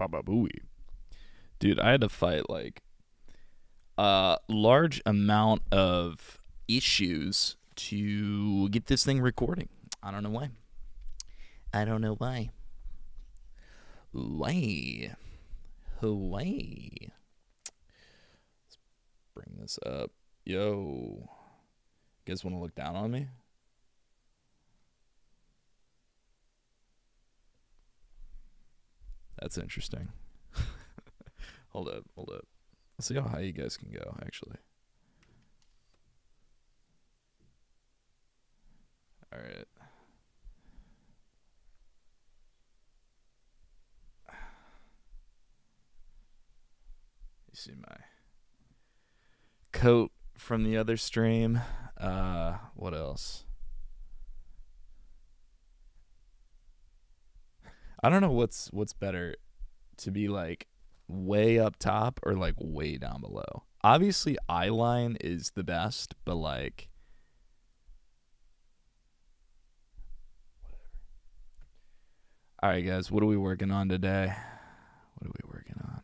Baba Booey. Dude, I had to fight like a large amount of issues to get this thing recording. I don't know why. I don't know why. Why? Why? Let's bring this up. Yo. You guys want to look down on me? That's interesting. Hold up. Let's see how high you guys can go, actually. All right. You see my coat from the other stream. What else? I don't know what's better, to be like way up top or like way down below. Obviously, eye line is the best, but like, all right, guys, what are we working on today? What are we working on?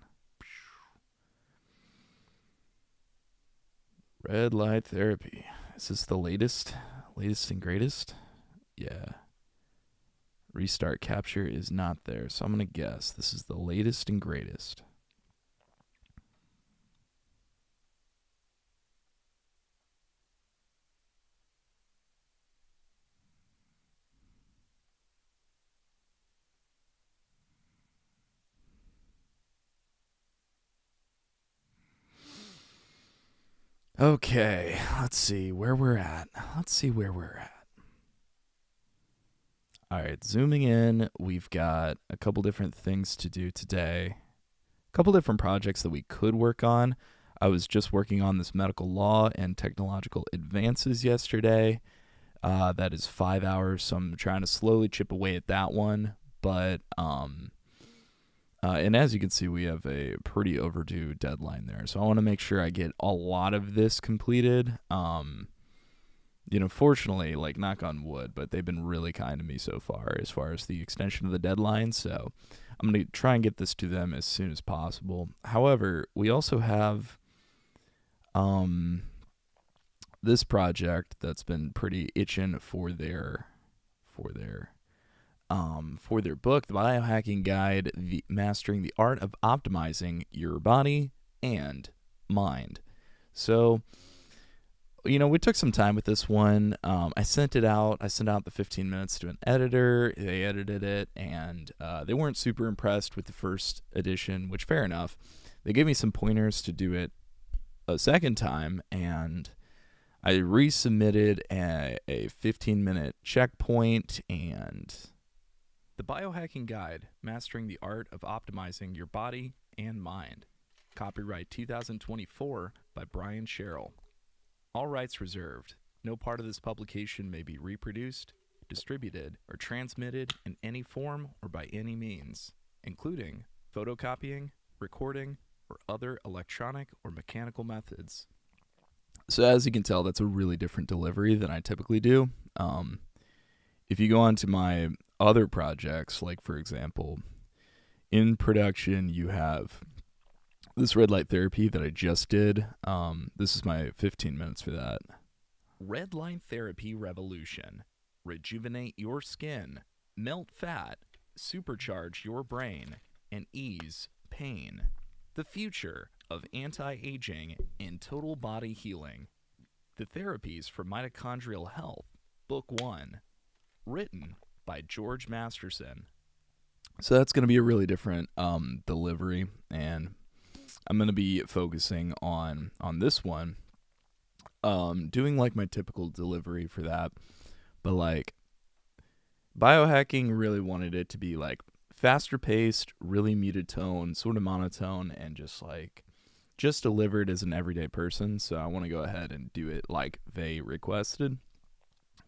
Red light therapy. Is this the latest and greatest? Yeah. Restart capture is not there, so I'm going to guess this is the latest and greatest. Okay, let's see where we're at. All right, zooming in, we've got a couple different things to do today. A couple different projects that we could work on. I was just working on this medical law and technological advances yesterday. That is 5 hours, so I'm trying to slowly chip away at that one. But and as you can see, we have a pretty overdue deadline there. So I want to make sure I get a lot of this completed. Fortunately, like, knock on wood, but they've been really kind to me so far as the extension of the deadline. So I'm going to try and get this to them as soon as possible. However, we also have this project that's been pretty itching for their book, The Biohacking Guide, Mastering the Art of Optimizing Your Body and Mind. So, we took some time with this one. I sent it out. I sent out the 15 minutes to an editor. They edited it, and they weren't super impressed with the first edition, which, fair enough. They gave me some pointers to do it a second time, and I resubmitted a 15-minute checkpoint, and The Biohacking Guide, Mastering the Art of Optimizing Your Body and Mind. Copyright 2024 by Brian Sherrill. All rights reserved. No part of this publication may be reproduced, distributed, or transmitted in any form or by any means, including photocopying, recording, or other electronic or mechanical methods. So as you can tell, that's a really different delivery than I typically do. If you go on to my other projects, like, for example, in production, you have this red light therapy that I just did. This is my 15 minutes for that. Red light therapy revolution. Rejuvenate your skin, melt fat, supercharge your brain, and ease pain. The future of anti-aging and total body healing. The Therapies for Mitochondrial Health, Book 1. Written by George Masterson. So that's going to be a really different delivery, and I'm going to be focusing on this one, doing like my typical delivery for that. But like, biohacking really wanted it to be like faster paced, really muted tone, sort of monotone, and just delivered as an everyday person. So I want to go ahead and do it like they requested.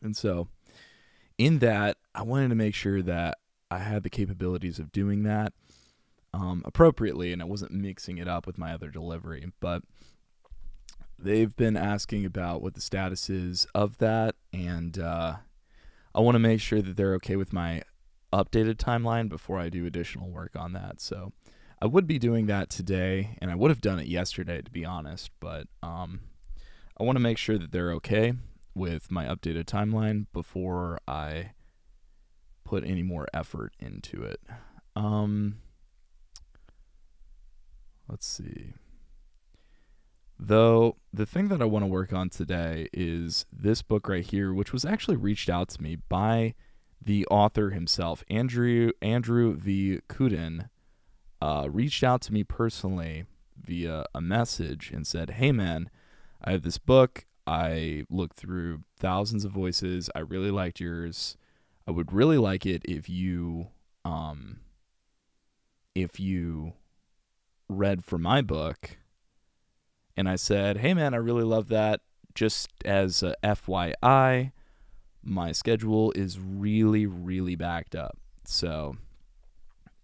And so in that, I wanted to make sure that I had the capabilities of doing that appropriately, and I wasn't mixing it up with my other delivery. But they've been asking about what the status is of that, and I want to make sure that they're okay with my updated timeline before I do additional work on that. So I would be doing that today, and I would have done it yesterday, to be honest, but I want to make sure that they're okay with my updated timeline before I put any more effort into it. Let's see. Though the thing that I want to work on today is this book right here, which was actually reached out to me by the author himself, Andrew V. Kudin, reached out to me personally via a message and said, "Hey man, I have this book. I looked through thousands of voices. I really liked yours. I would really like it if you read from my book." And I said, "Hey man, I really love that. Just as a FYI, my schedule is really, really backed up. So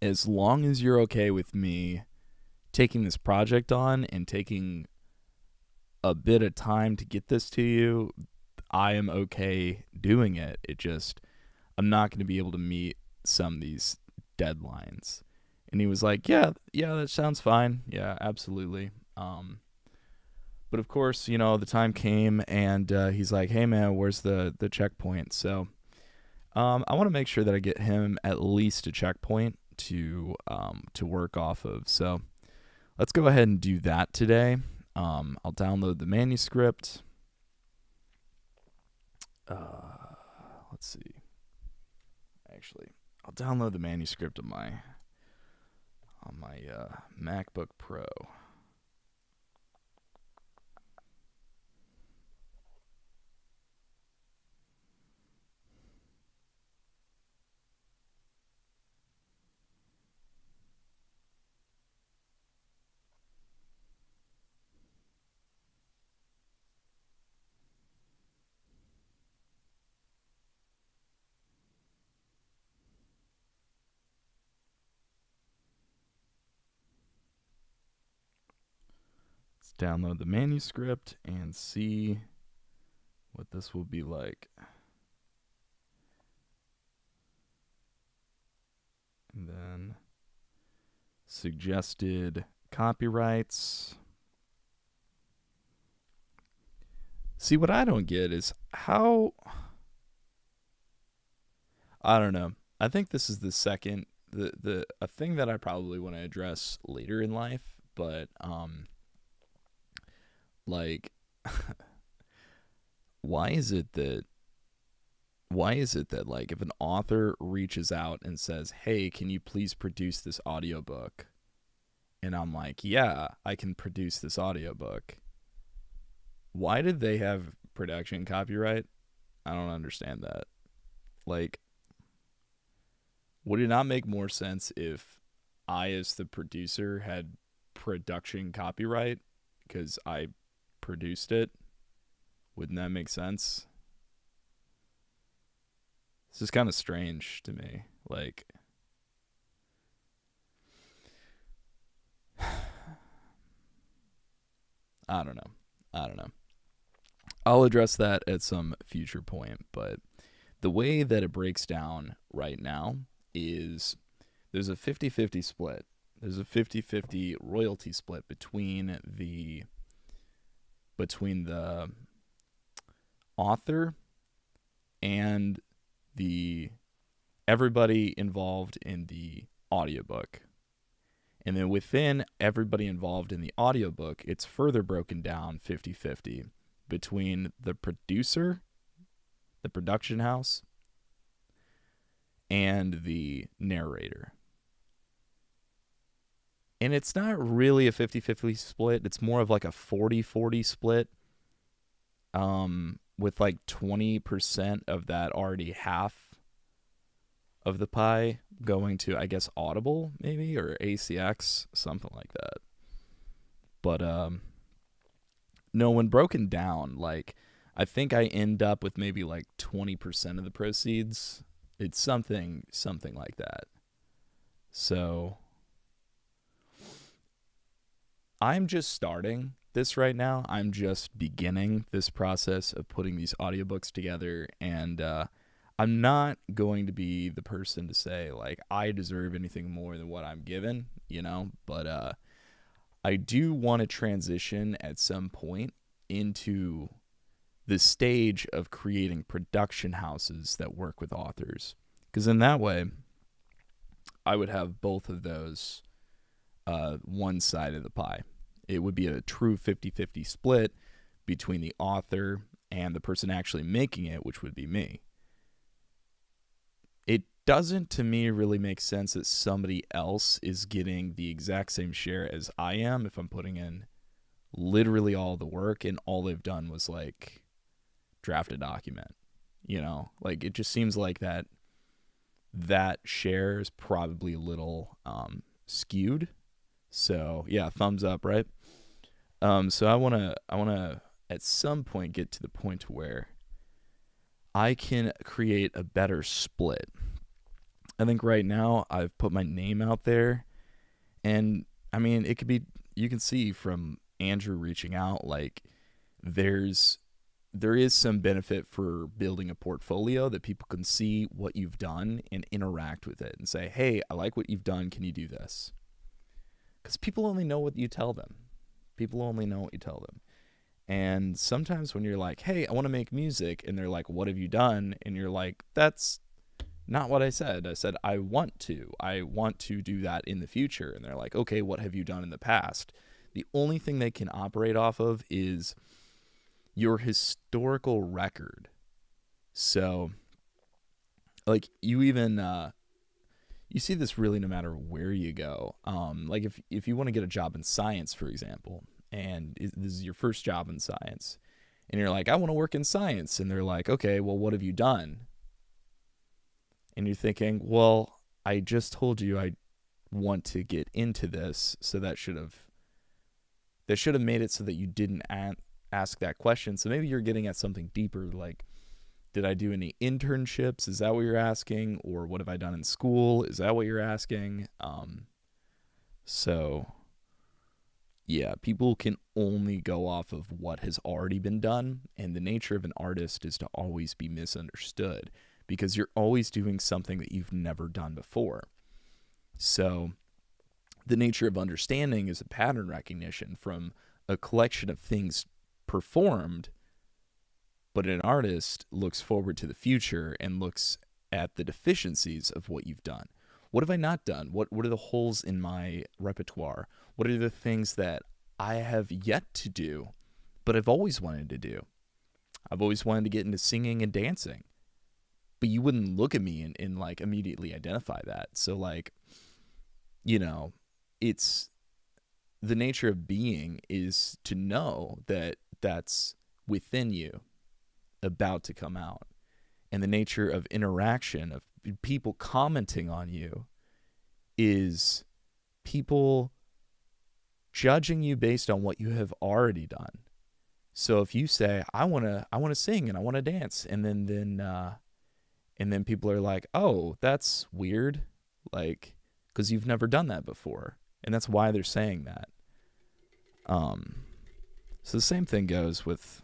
as long as you're okay with me taking this project on and taking a bit of time to get this to you, I am okay doing it. I'm not going to be able to meet some of these deadlines." And he was like, yeah, that sounds fine. Yeah, absolutely. But of course, the time came, and he's like, "Hey man, where's the checkpoint?" So I want to make sure that I get him at least a checkpoint to work off of. So let's go ahead and do that today. I'll download the manuscript. Let's see. Actually, I'll download the manuscript on my MacBook Pro. Let's download the manuscript and see what this will be like. And then suggested copyrights. See, what I don't get is how... I don't know. I think this is the second... a thing that I probably want to address later in life, but... like... why is it that like if an author reaches out and says, "Hey, can you please produce this audiobook?" and I'm like, "Yeah, I can produce this audiobook." Why did they have production copyright? I don't understand that. Like, would it not make more sense if I, as the producer, had production copyright because I produced it? Wouldn't that make sense? This is kind of strange to me. Like, I don't know. I'll address that at some future point, but the way that it breaks down right now is there's a 50-50 split. There's a 50-50 royalty split between the author and the everybody involved in the audiobook. And then within everybody involved in the audiobook, it's further broken down 50-50 between the producer, the production house, and the narrator. And it's not really a 50-50 split. It's more of like a 40-40 split, with like 20% of that already half of the pie going to, I guess, Audible maybe, or ACX, something like that. But no, when broken down, like, I think I end up with maybe like 20% of the proceeds. It's something like that. So I'm just starting this right now. I'm just beginning this process of putting these audiobooks together, and I'm not going to be the person to say like I deserve anything more than what I'm given, but I do want to transition at some point into the stage of creating production houses that work with authors. Because in that way, I would have both of those one side of the pie. It would be a true 50-50 split between the author and the person actually making it, which would be me. It doesn't, to me, really make sense that somebody else is getting the exact same share as I am if I'm putting in literally all the work and all they've done was like draft a document. Like it just seems like that share is probably a little skewed. So yeah, thumbs up, right? So I wanna at some point get to the point where I can create a better split. I think right now I've put my name out there, and I mean it could be, you can see from Andrew reaching out, like there is some benefit for building a portfolio that people can see what you've done and interact with it and say, hey, I like what you've done, can you do this? Because people only know what you tell them. And sometimes when you're like, hey, I want to make music, and they're like, what have you done? And you're like, that's not what I said. I said, I want to do that in the future. And they're like, okay, what have you done in the past? The only thing they can operate off of is your historical record. So, like, you even, you see this really no matter where you go. Like, if you want to get a job in science, for example, and this is your first job in science, and you're like, I want to work in science, and they're like, okay, well, what have you done? And you're thinking, well, I just told you I want to get into this, so that should have made it so that you didn't ask that question. So maybe you're getting at something deeper, like, did I do any internships? Is that what you're asking? Or what have I done in school? Is that what you're asking? So yeah, people can only go off of what has already been done, and the nature of an artist is to always be misunderstood because you're always doing something that you've never done before. So the nature of understanding is a pattern recognition from a collection of things performed, but an artist looks forward to the future and looks at the deficiencies of what you've done. What have I not done? What are the holes in my repertoire? What are the things that I have yet to do, but I've always wanted to do? I've always wanted to get into singing and dancing, but you wouldn't look at me and like immediately identify that. So like, it's the nature of being is to know that that's within you, about to come out. And the nature of interaction, of people commenting on you, is people judging you based on what you have already done. So if you say, I want to sing and I want to dance, and then people are like, oh, that's weird, like, because you've never done that before, and that's why they're saying that. So the same thing goes with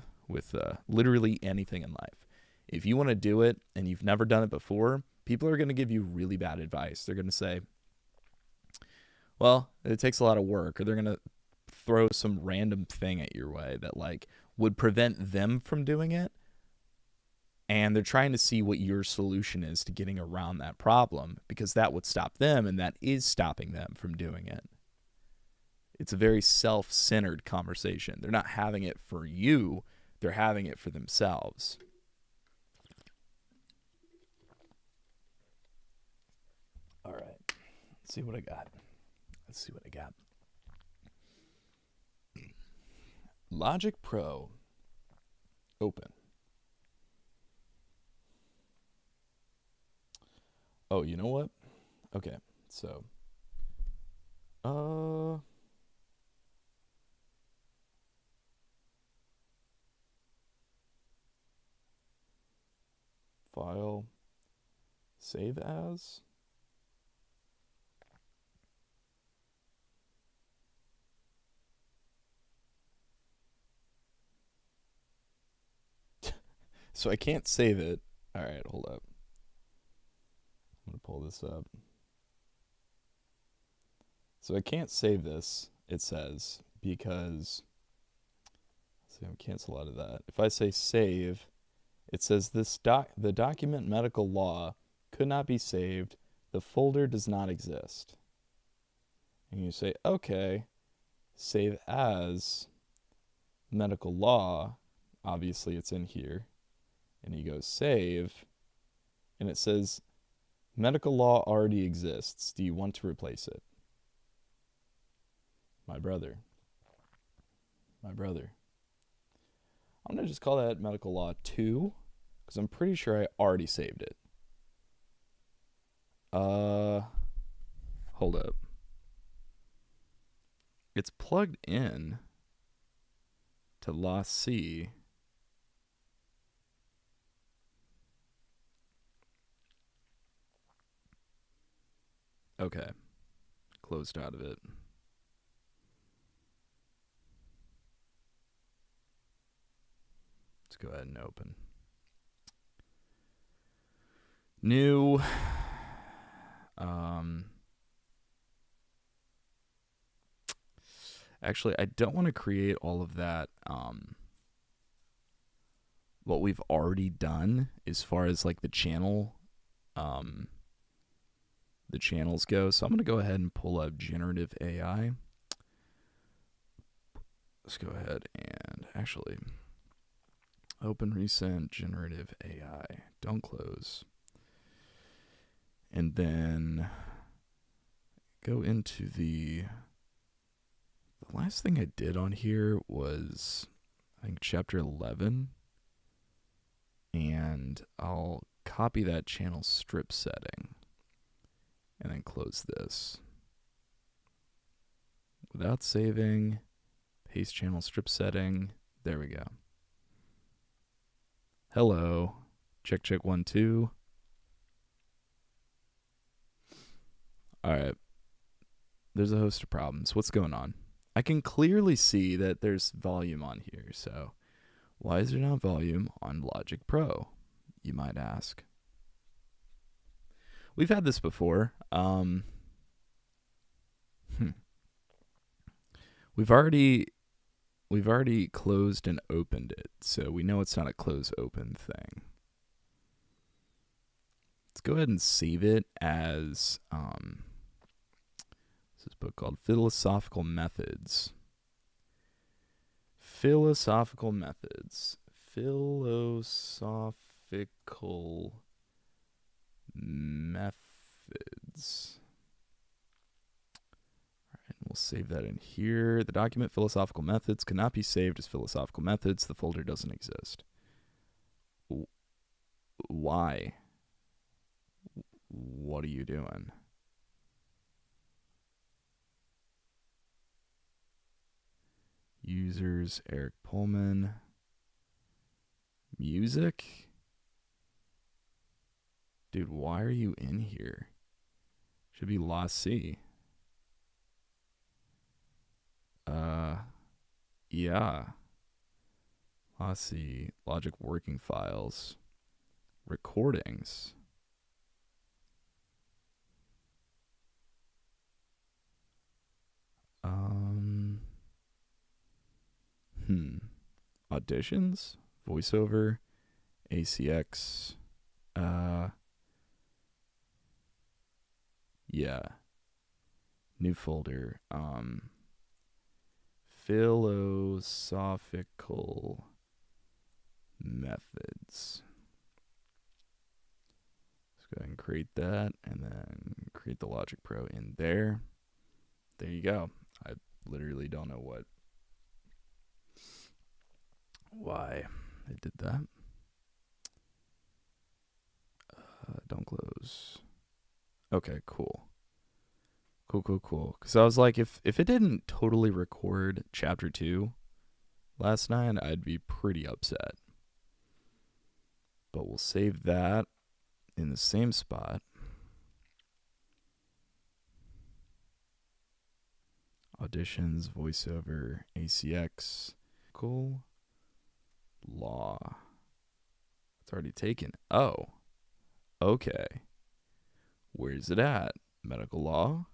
literally anything in life. If you want to do it and you've never done it before, people are going to give you really bad advice. They're going to say, well, it takes a lot of work, or they're going to throw some random thing at your way that like would prevent them from doing it. And they're trying to see what your solution is to getting around that problem, because that would stop them, and that is stopping them from doing it. It's a very self-centered conversation. They're not having it for you. They're having it for themselves. All right. Let's see what I got. Logic Pro. Open. Oh, you know what? Okay. So, file, save as. So I can't save it. All right, hold up. pull this up. So I can't save this, it says, because, so I'm cancel out of that. If I say save, it says the document medical law could not be saved. The folder does not exist. And you say, okay, save as medical law. Obviously it's in here. And you go save, and it says medical law already exists. Do you want to replace it? My brother. I'm going to just call that medical law 2, because I'm pretty sure I already saved it. Hold up. It's plugged in to Law C. Okay. Closed out of it. Let's go ahead and open. New. Actually, I don't want to create all of that. What we've already done as far as like the channels go. So I'm going to go ahead and pull up generative AI. Let's go ahead and actually open recent generative AI. Don't close. And then go into the last thing I did on here was, I think, chapter 11. And I'll copy that channel strip setting and then close this. Without saving, paste channel strip setting. There we go. Hello. Check, check, 1, 2. All right. There's a host of problems. What's going on? I can clearly see that there's volume on here. So why is there not volume on Logic Pro, you might ask? We've had this before. We've already closed and opened it, so we know it's not a close open thing. Let's go ahead and save it as this book called Philosophical Methods. Philosophical Methods. Alright, we'll save that in here. The document Philosophical Methods cannot be saved as Philosophical Methods. The folder doesn't exist. Why? What are you doing? Users, Eric Pullman. Music? Dude, why are you in here? Should be Law C. Yeah. Law C, Logic Working Files. Recordings. Auditions, voiceover, ACX, yeah, new folder, philosophical methods. Let's go ahead and create that, and then create the Logic Pro in there. There you go. I literally don't know why I did that. Don't close. Okay, cool. Cool. Because I was like, if it didn't totally record chapter 2 last night, I'd be pretty upset. But we'll save that in the same spot. Auditions, voiceover, ACX, cool. Law. It's already taken. Oh, okay. Where's it at? Medical law?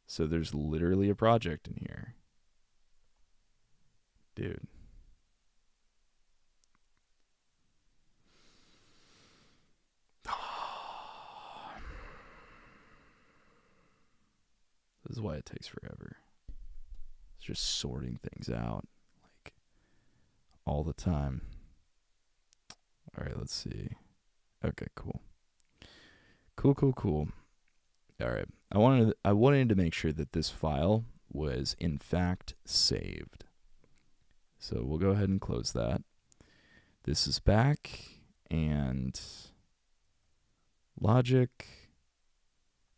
So there's literally a project in here. Dude. This is why it takes forever. It's just sorting things out, like, all the time. All right, let's see. Okay, cool. Cool. All right. I wanted to make sure that this file was in fact saved. So we'll go ahead and close that. This is back, and logic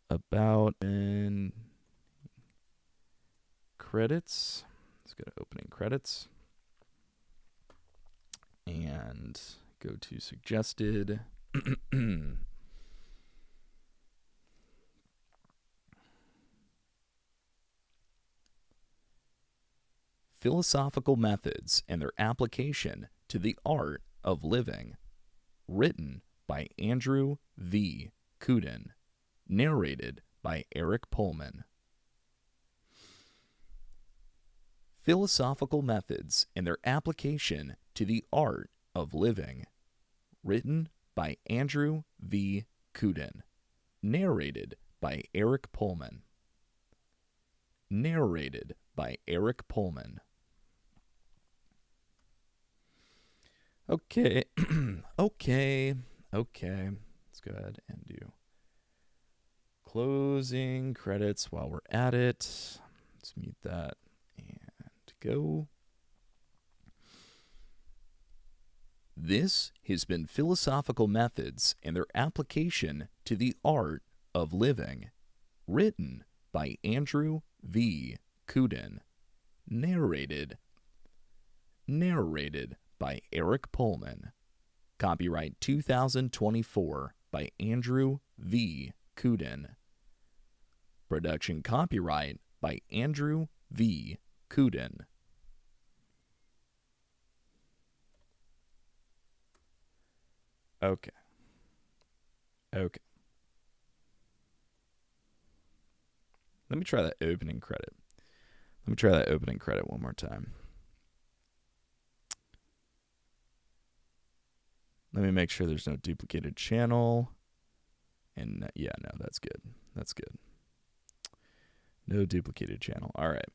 about and credits. Let's go to opening credits and go to suggested. Philosophical methods and their application to the art of living. Written by Andrew V. Kudin. Narrated by Eric Pullman. Philosophical methods and their application to the art of living. Written by Andrew V. Kudin. Narrated by Eric Pullman. Narrated by Eric Pullman. Okay. Okay. Let's go ahead and do closing credits while we're at it. Let's mute that and go. This has been Philosophical Methods and their Application to the Art of Living, written by Andrew V. Kudin, narrated by Eric Pullman. Copyright 2024 by Andrew V. Kudin. Production copyright by Andrew V. Kudin. Okay. Let me try that opening credit. One more time. Let me make sure there's no duplicated channel. And yeah, no, that's good. No duplicated channel. All right.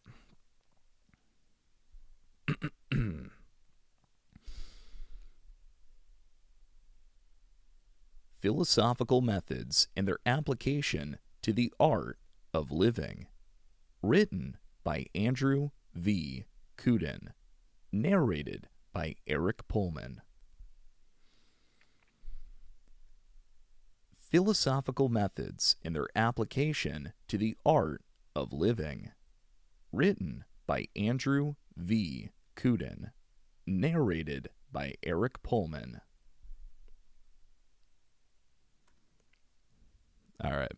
Philosophical methods and their application to the art of living. Written by Andrew V. Kudin. Narrated by Eric Pullman. Philosophical methods and their application to the art of living. Written by Andrew V. Kudin. Narrated by Eric Pullman. All right.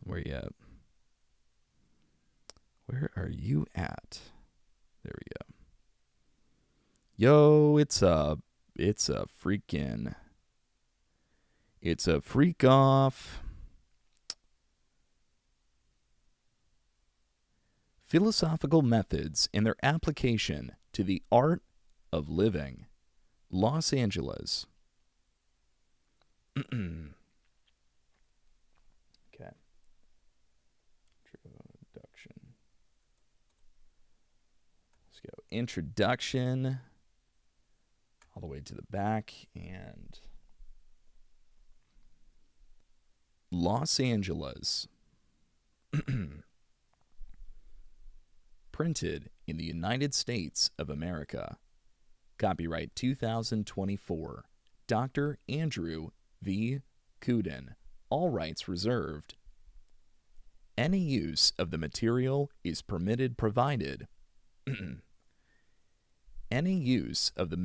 Where you at? Where are you at? There we go. Yo, it's a freak off. Philosophical methods and their application to the art of living. Los Angeles. Okay. Introduction. Let's go. Introduction. All the way to the back. And Los Angeles. Printed in the United States of America. Copyright 2024. Dr. Andrew V. Kudin. All rights reserved. Any use of the material is permitted provided. Any use of the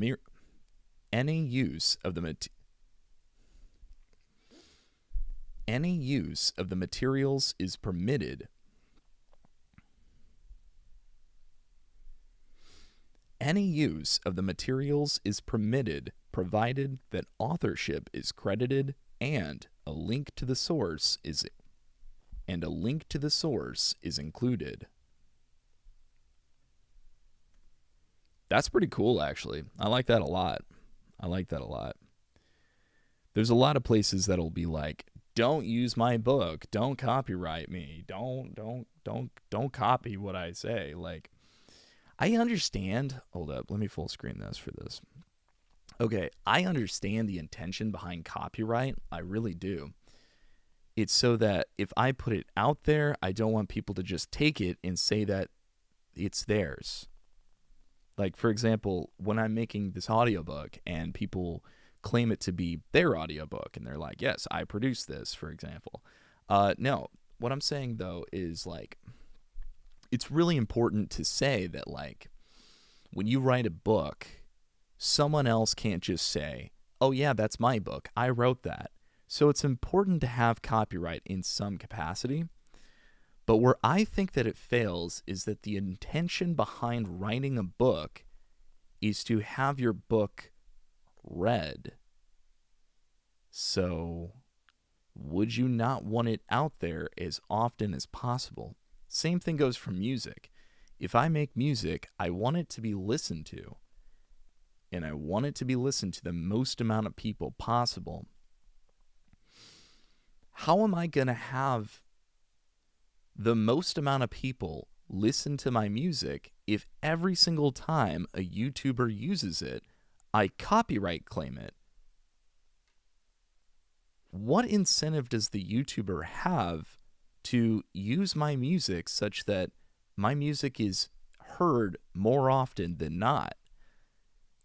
Any use of the materials is permitted. Any use of the materials is permitted, provided that authorship is credited and a link to the source is included. That's pretty cool, actually. I like that a lot. There's a lot of places that'll be like, don't use my book, don't copyright me, don't copy what I say. Like, I understand. Hold up, let me full screen this for this. Okay, I understand the intention behind copyright. I really do. It's so that if I put it out there, I don't want people to just take it and say that it's theirs. Like, for example, when I'm making this audiobook and people claim it to be their audiobook and they're like, yes, I produced this, for example. No, what I'm saying, though, is like, it's really important to say that, like, when you write a book, someone else can't just say, oh, yeah, that's my book. I wrote that. So it's important to have copyright in some capacity. But where I think that it fails is that the intention behind writing a book is to have your book read. So would you not want it out there as often as possible? Same thing goes for music. If I make music, I want it to be listened to. And I want it to be listened to the most amount of people possible. How am I going to have the most amount of people listen to my music if every single time a YouTuber uses it, I copyright claim it? What incentive does the YouTuber have to use my music such that my music is heard more often than not?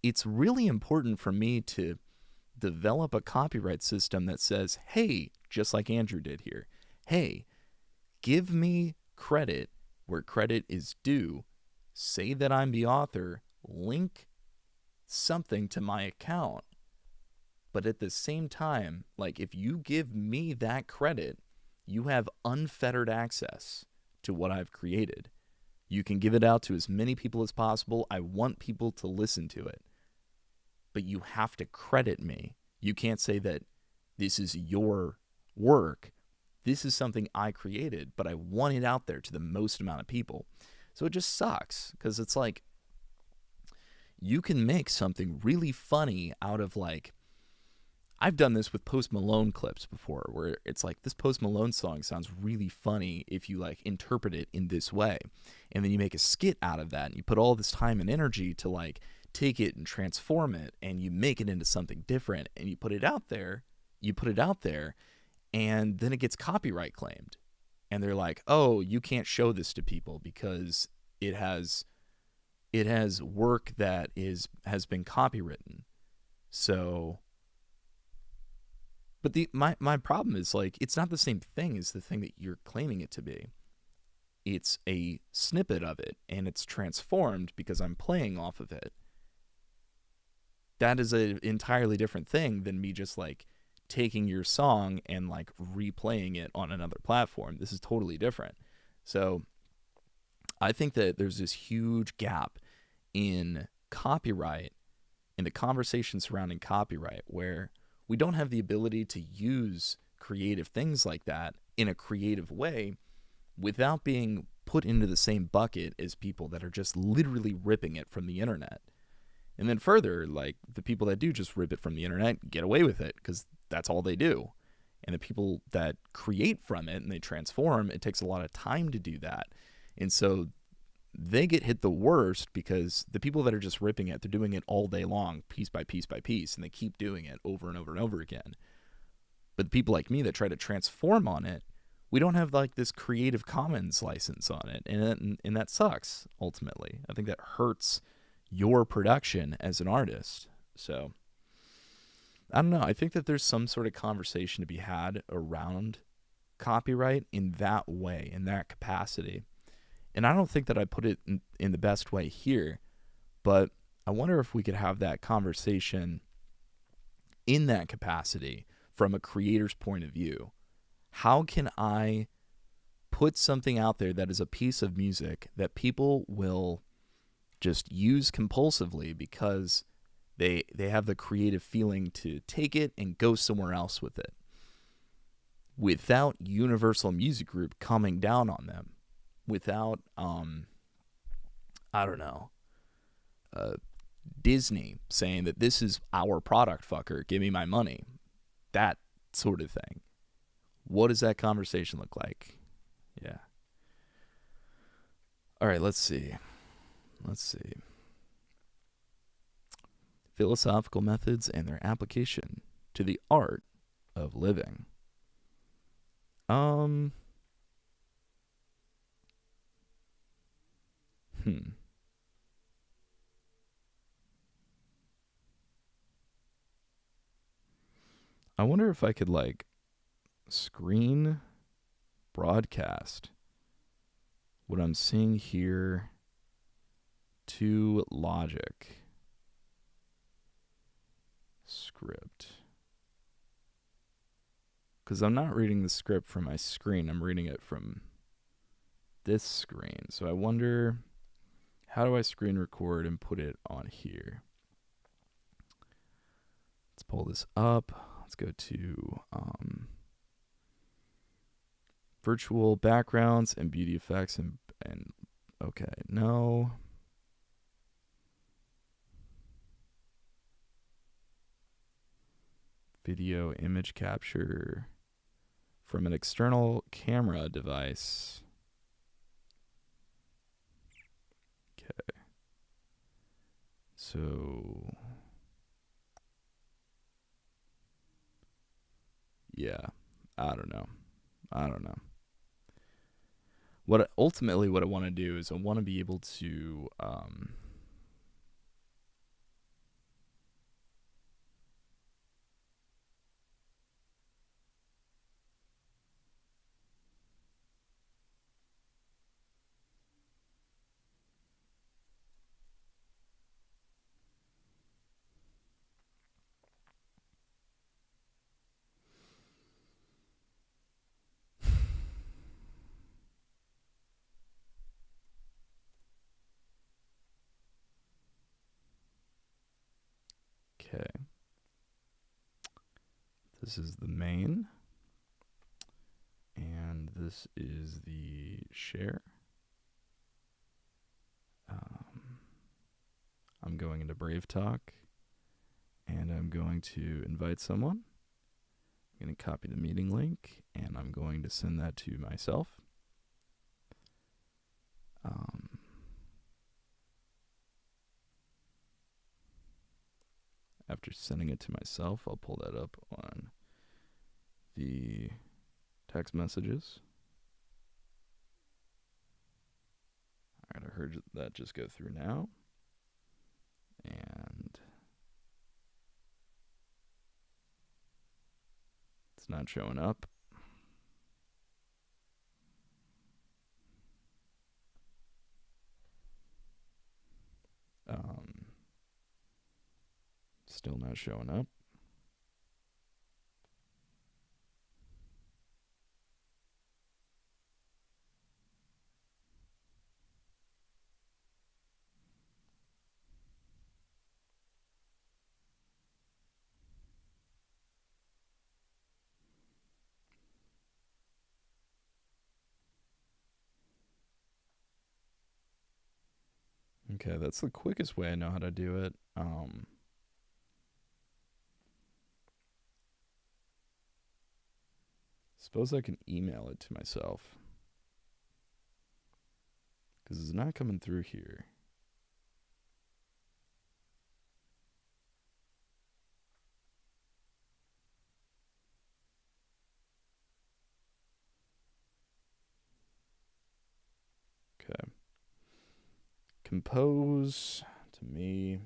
It's really important for me to develop a copyright system that says, hey, just like Andrew did here, hey, give me credit where credit is due. Say that I'm the author. Link something to my account. But at the same time, like, if you give me that credit, you have unfettered access to what I've created. You can give it out to as many people as possible. I want people to listen to it. But you have to credit me. You can't say that this is your work. This is something I created, but I want it out there to the most amount of people. So it just sucks, because it's like, you can make something really funny out of, like, I've done this with Post Malone clips before, where it's like, this Post Malone song sounds really funny if you, like, interpret it in this way. And then you make a skit out of that, and you put all this time and energy to, like, take it and transform it, and you make it into something different, and you put it out there, and then it gets copyright claimed. And they're like, oh, you can't show this to people because it has work that has been copywritten. So, but my problem is, like, it's not the same thing as the thing that you're claiming it to be. It's a snippet of it, and it's transformed because I'm playing off of it. That is an entirely different thing than me just, like, taking your song and, like, replaying it on another platform. This is totally different. So I think that there's this huge gap in copyright, in the conversation surrounding copyright, where we don't have the ability to use creative things like that in a creative way without being put into the same bucket as people that are just literally ripping it from the internet. And then further, like, the people that do just rip it from the internet get away with it because that's all they do. And the people that create from it and they transform, it takes a lot of time to do that. And so they get hit the worst because the people that are just ripping it, they're doing it all day long, piece by piece by piece, and they keep doing it over and over and over again. But the people like me that try to transform on it, we don't have, like, this Creative Commons license on it, and that sucks, ultimately. I think that hurts your production as an artist. So I don't know. I think that there's some sort of conversation to be had around copyright in that way, in that capacity. And I don't think that I put it in the best way here, but I wonder if we could have that conversation in that capacity from a creator's point of view. How can I put something out there that is a piece of music that people will just use compulsively because they have the creative feeling to take it and go somewhere else with it without Universal Music Group coming down on them, without I don't know, Disney saying that this is our product, fucker, give me my money, that sort of thing. What does that conversation look like? Yeah. All right, let's see. Philosophical methods and their application to the art of living. Hmm. I wonder if I could like screen broadcast what I'm seeing here to Logic script. Because I'm not reading the script from my screen, I'm reading it from this screen. So I wonder, how do I screen record and put it on here? Let's pull this up. Let's go to virtual backgrounds and beauty effects and okay, no. Video image capture from an external camera device. Okay. So yeah, I don't know. What I want to do is I want to be able to okay. This is the main. And this is the share. I'm going into Brave Talk. And I'm going to invite someone. I'm going to copy the meeting link. And I'm going to send that to myself. After sending it to myself, I'll pull that up on the text messages. All right, I heard that just go through now. And it's not showing up. Still not showing up. Okay, that's the quickest way I know how to do it. Suppose I can email it to myself. Because it's not coming through here. Okay. Compose to me.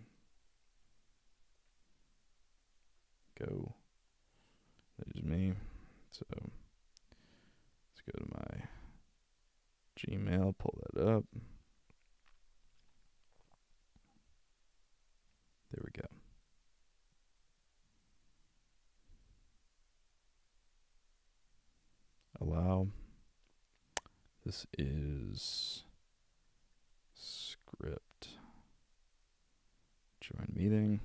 Go. There's me. So let's go to my Gmail, pull that up. There we go. This is script. Join meeting.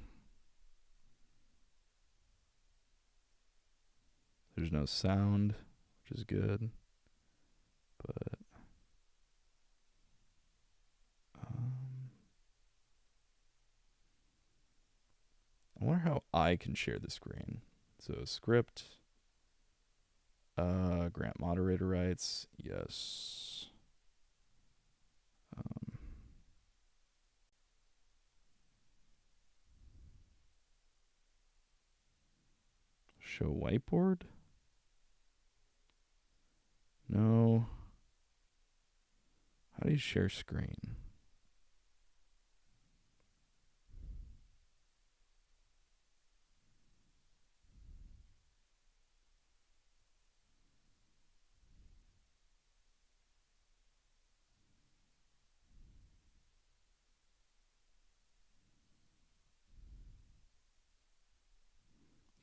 There's no sound, which is good. But I wonder how I can share the screen. So script, grant moderator rights, yes. Show whiteboard? No. How do you share screen?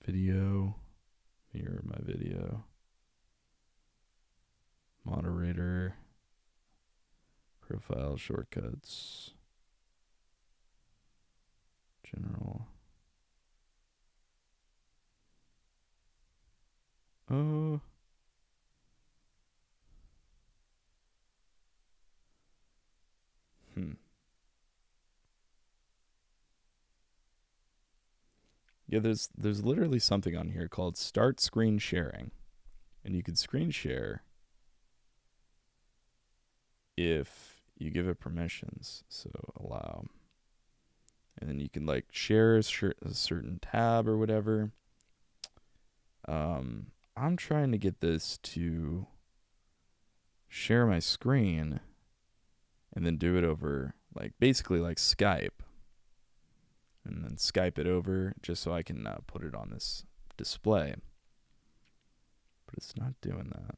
Video. Mirror my video. Moderator. Profile shortcuts. General. Oh. Yeah, there's literally something on here called start screen sharing. And you could screen share if you give it permissions. So allow. And then you can like share a certain tab or whatever. I'm trying to get this to share my screen and then do it over like basically like Skype. And then Skype it over just so I can put it on this display. But it's not doing that.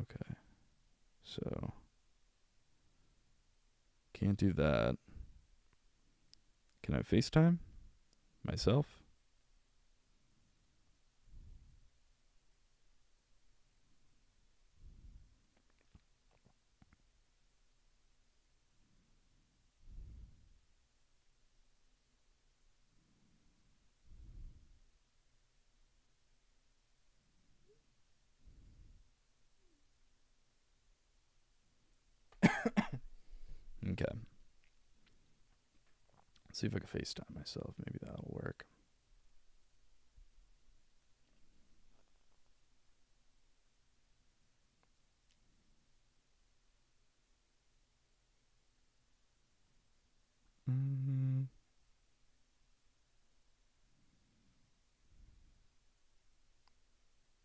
Okay. So can't do that. Can I FaceTime myself? Okay. Let's see if I can FaceTime myself. Maybe that'll work.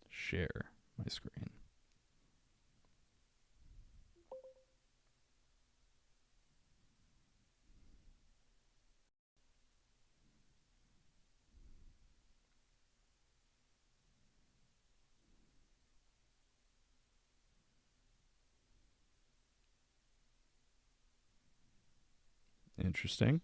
Share my screen. Interesting.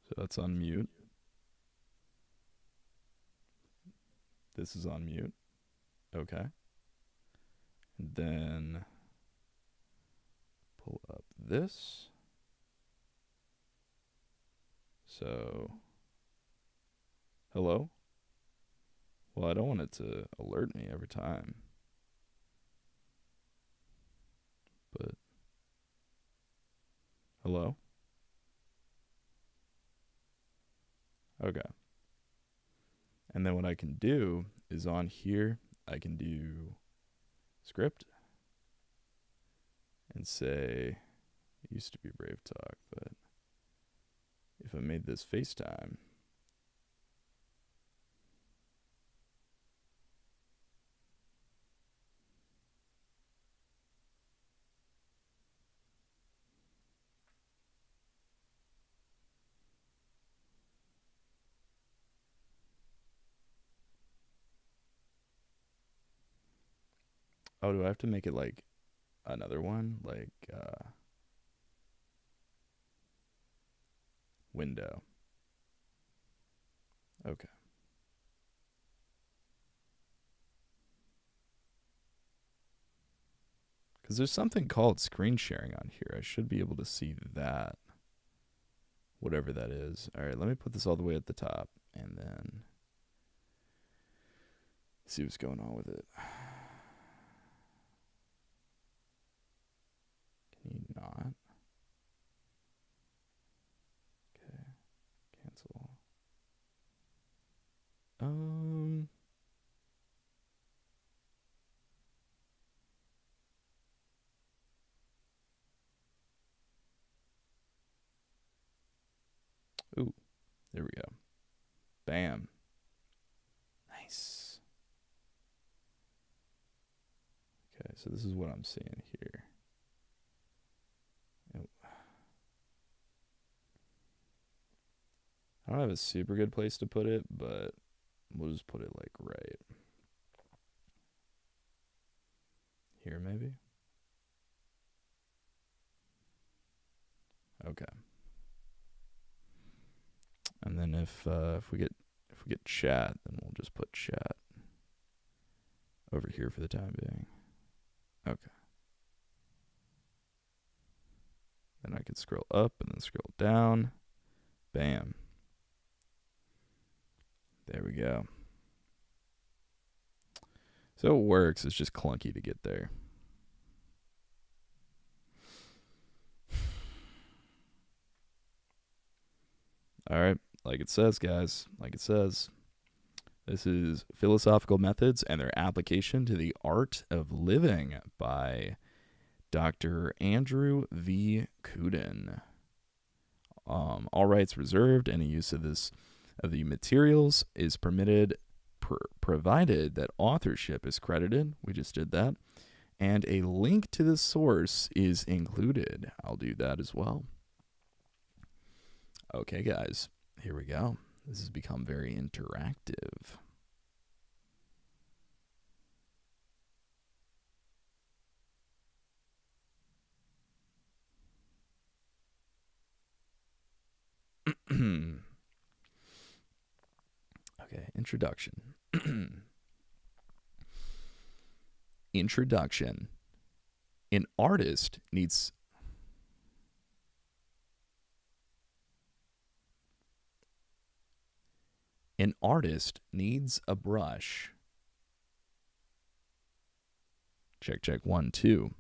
So that's on mute. This is on mute. Okay. And then pull up this. So, hello? Well, I don't want it to alert me every time. But, hello? Okay. And then what I can do is on here, I can do script and say, it used to be Brave Talk, but if I made this FaceTime, oh, do I have to make it like another one? Like, window. Okay. Because there's something called screen sharing on here. I should be able to see that. Whatever that is. All right, let me put this all the way at the top and then see what's going on with it. Can you not? Okay. Cancel. Ooh, there we go. Bam. Nice. Okay, so this is what I'm seeing here. I don't have a super good place to put it, but we'll just put it like right here, maybe. Okay. And then if we get chat, then we'll just put chat over here for the time being. Okay. Then I can scroll up and then scroll down. Bam. There we go. So it works. It's just clunky to get there. All right. Like it says, guys. Like it says. This is Philosophical Methods and Their Application to the Art of Living by Dr. Andrew V. Kudin. All rights reserved. Any use of the materials is permitted, provided that authorship is credited. We just did that. And a link to the source is included. I'll do that as well. Okay, guys, here we go. This has become very interactive. Okay, introduction. Introduction. An artist needs a brush. Check, check, 1, 2.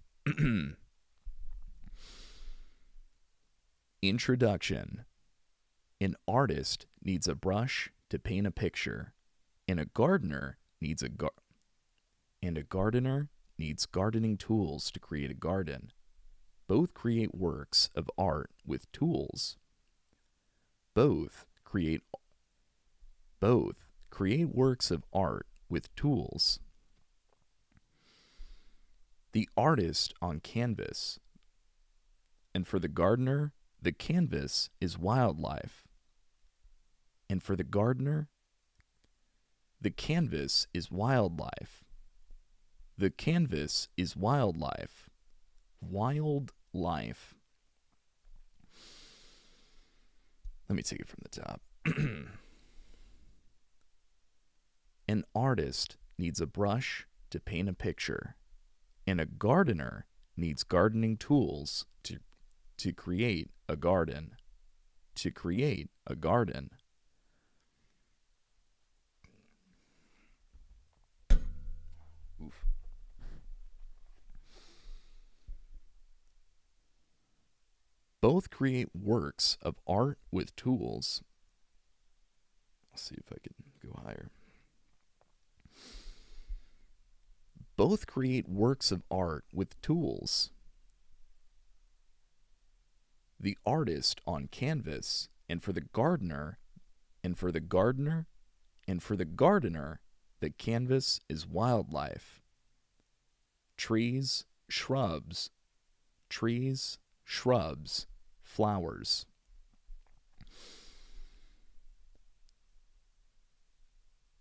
Introduction. An artist needs a brush to paint a picture, and a gardener needs gardening tools to create a garden. Both create works of art with tools. Both create works of art with tools. The artist on canvas, and for the gardener, the canvas is wildlife. And for the gardener, the canvas is wildlife. The canvas is wildlife. Wildlife. Let me take it from the top. An artist needs a brush to paint a picture, and a gardener needs gardening tools to create a garden. To create a garden. Oof. Both create works of art with tools. I'll see if I can go higher. Both create works of art with tools. The artist on canvas, and for the gardener, the canvas is wildlife. Trees, shrubs, flowers.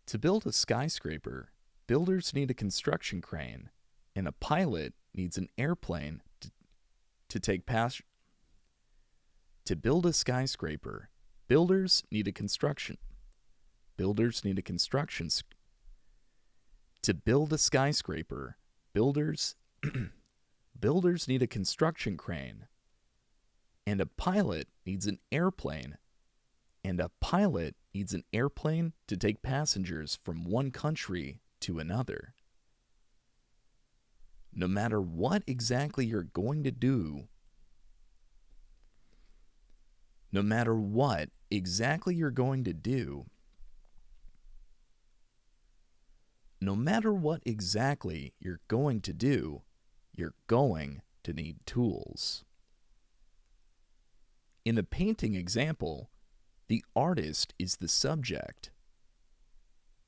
To build a skyscraper, builders need a construction crane, and a pilot needs an airplane to take past. To build a skyscraper, Builders need a construction. Builders need a construction. To build a skyscraper, builders builders need a construction crane. And a pilot needs an airplane. And a pilot needs an airplane to take passengers from one country to another. No matter what exactly you're going to do, no matter what exactly you're going to do, no matter what exactly you're going to do, you're going to need tools. In the painting example, the artist is the subject,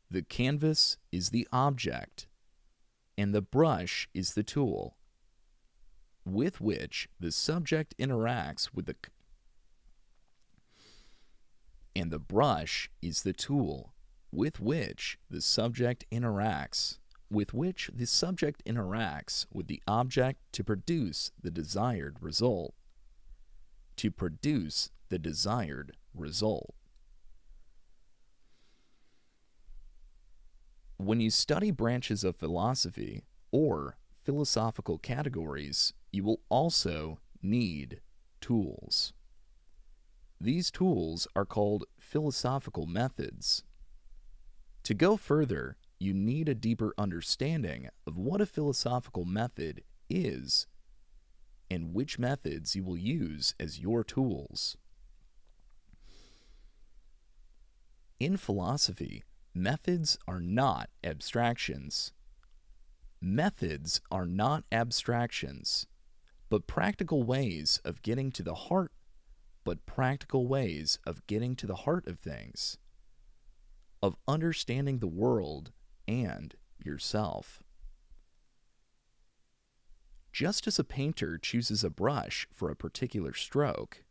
the canvas is the object, and the brush is the tool with which the subject interacts with the and the brush is the tool with which the subject interacts with the object to produce the desired result. To produce the desired result. When you study branches of philosophy or philosophical categories, you will also need tools. These tools are called philosophical methods. To go further, you need a deeper understanding of what a philosophical method is and which methods you will use as your tools. In philosophy, methods are not abstractions. Methods are not abstractions, but practical ways of getting to the heart of things, of understanding the world and yourself. Just as a painter chooses a brush for a particular stroke,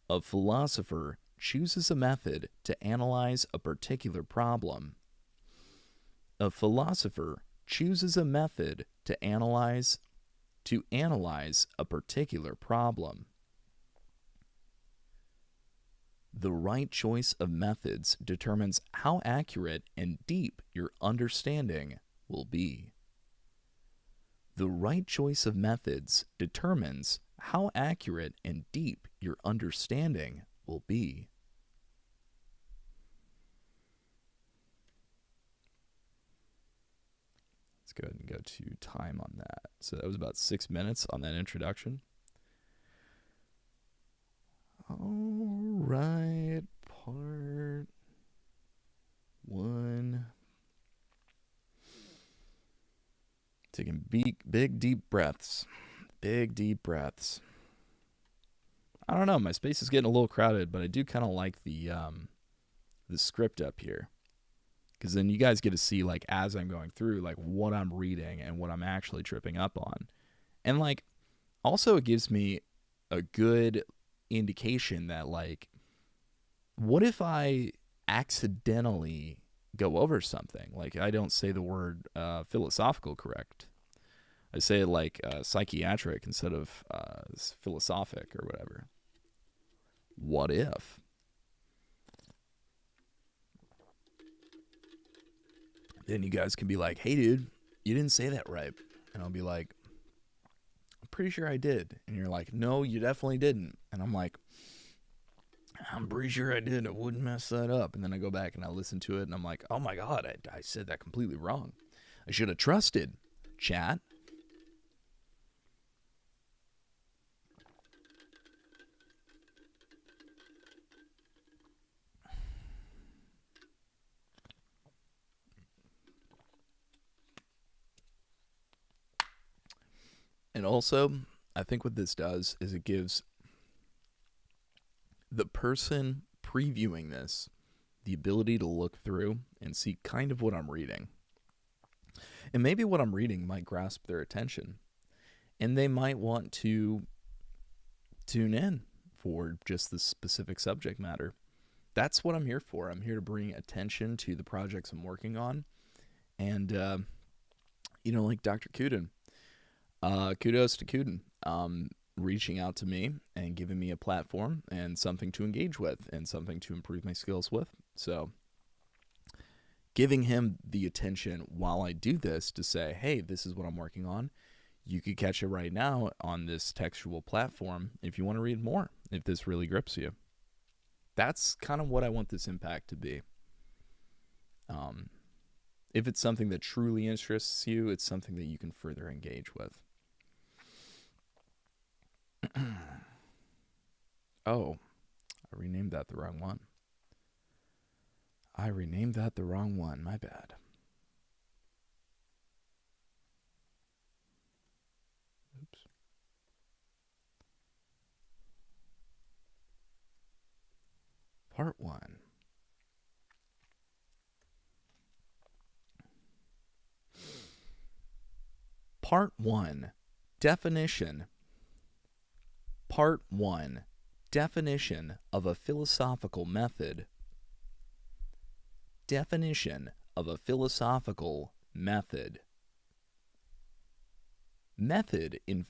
a philosopher chooses a method to analyze a particular problem. A philosopher chooses a method to analyze a particular problem. The right choice of methods determines how accurate and deep your understanding will be. The right choice of methods determines how accurate and deep your understanding will be. Let's go ahead and go to time on that. So that was about 6 minutes on that introduction. All right, part 1. Taking big deep breaths. Big deep breaths. I don't know, my space is getting a little crowded, but I do kind of like the script up here. Because then you guys get to see, like, as I'm going through, like, what I'm reading and what I'm actually tripping up on. And, like, also it gives me a good indication that, like, what if I accidentally go over something? Like, I don't say the word philosophical correct. I say it like psychiatric instead of philosophic or whatever. What if? Then you guys can be like, hey, dude, you didn't say that right. And I'll be like, I'm pretty sure I did. And you're like, no, you definitely didn't. And I'm like, I'm pretty sure I did. I wouldn't mess that up. And then I go back and I listen to it and I'm like, oh my God, I said that completely wrong. I should have trusted, chat. And also, I think what this does is it gives the person previewing this the ability to look through and see kind of what I'm reading. And maybe what I'm reading might grasp their attention. And they might want to tune in for just the specific subject matter. That's what I'm here for. I'm here to bring attention to the projects I'm working on. And, like Dr. Kuden. Kudos to Kuden. reaching out to me and giving me a platform and something to engage with and something to improve my skills with. So giving him the attention while I do this to say, hey, this is what I'm working on. You could catch it right now on this textual platform if you want to read more, if this really grips you. That's kind of what I want this impact to be. If it's something that truly interests you, it's something that you can further engage with. Oh, I renamed that the wrong one. My bad. Oops. Part 1. Part 1. Definition. Part 1. Definition of a philosophical method. Definition of a philosophical method. Method in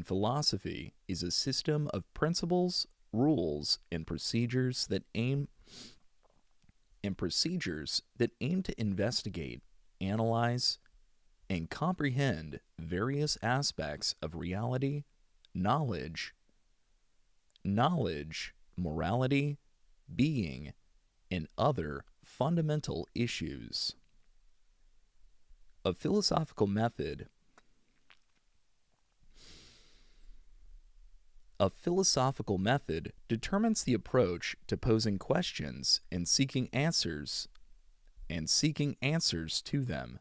philosophy is a system of principles, rules, and procedures that aim to investigate, analyze, and comprehend various aspects of reality, knowledge, morality, being, and other fundamental issues. A philosophical method determines the approach to posing questions and seeking answers to them,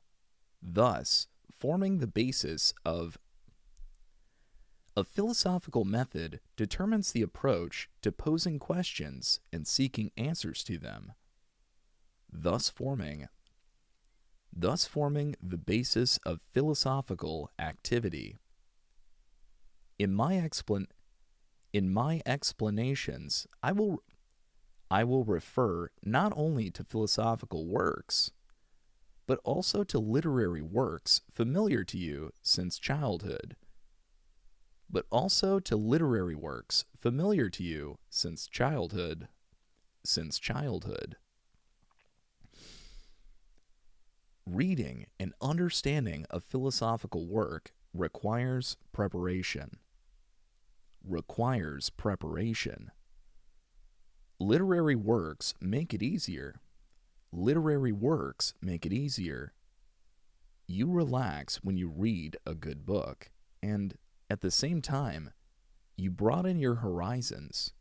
thus forming the basis of a philosophical method determines the approach to posing questions and seeking answers to them, thus forming the basis of philosophical activity. In my explanations, I will refer not only to philosophical works, but also to literary works familiar to you since childhood. Reading and understanding a philosophical work requires preparation. Literary works make it easier. You relax when you read a good book, and at the same time, you broaden your horizons.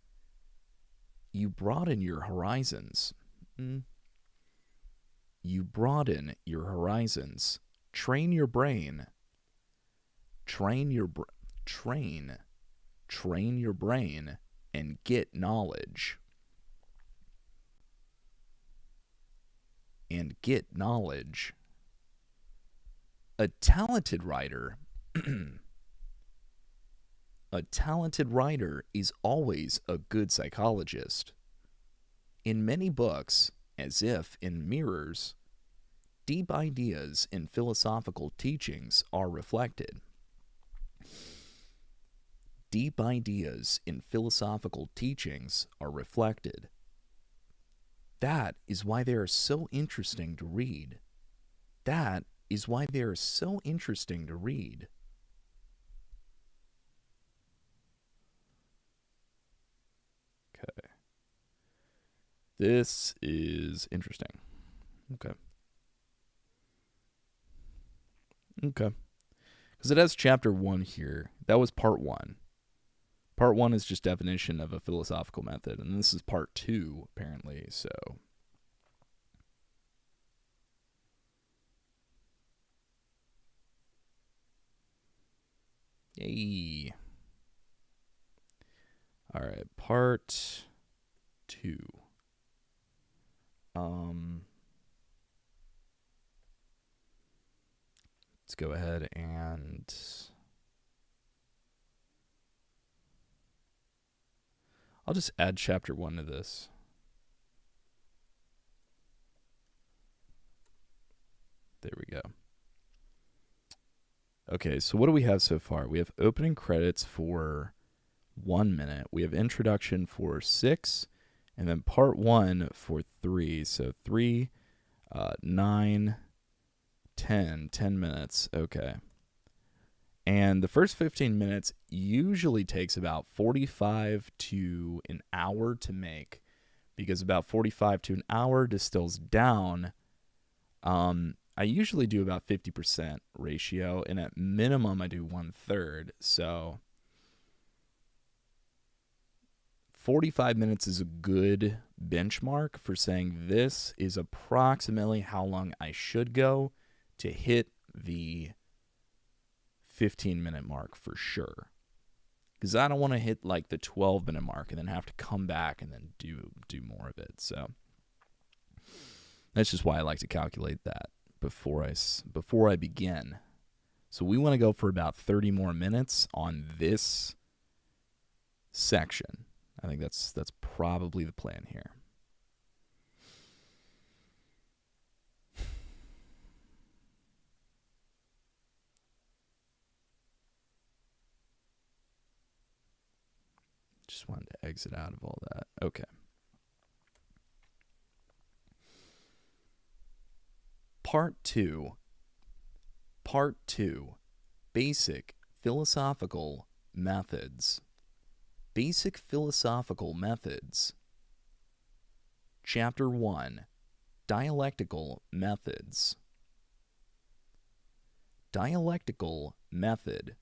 Train your brain. Train your brain and get knowledge. A talented writer is always a good psychologist. In many books, as if in mirrors, deep ideas in philosophical teachings are reflected. That is why they are so interesting to read. Okay. This is interesting. Okay. Because it has chapter 1 here. That was part 1. Part 1 is just definition of a philosophical method, and this is part 2, apparently, so. Yay. All right, part 2. Let's go ahead and I'll just add chapter 1 to this. There we go. Okay, so what do we have so far? We have opening credits for 1 minute. We have introduction for 6, and then part 1 for 3. So 3, 9, 10. 10 minutes. Okay. And the first 15 minutes usually takes about 45 to an hour to make, because about 45 to an hour distills down. I usually do about 50% ratio, and at minimum I do 1/3. So 45 minutes is a good benchmark for saying this is approximately how long I should go to hit the 15-minute mark for sure. Because I don't want to hit like the 12-minute mark and then have to come back and then do more of it. So that's just why I like to calculate that before I begin. So we want to go for about 30 more minutes on this section. I think that's probably the plan here. Just wanted to exit out of all that. Okay. Part 2. Basic philosophical methods. Basic philosophical methods. Chapter 1. Dialectical methods. Dialectical method.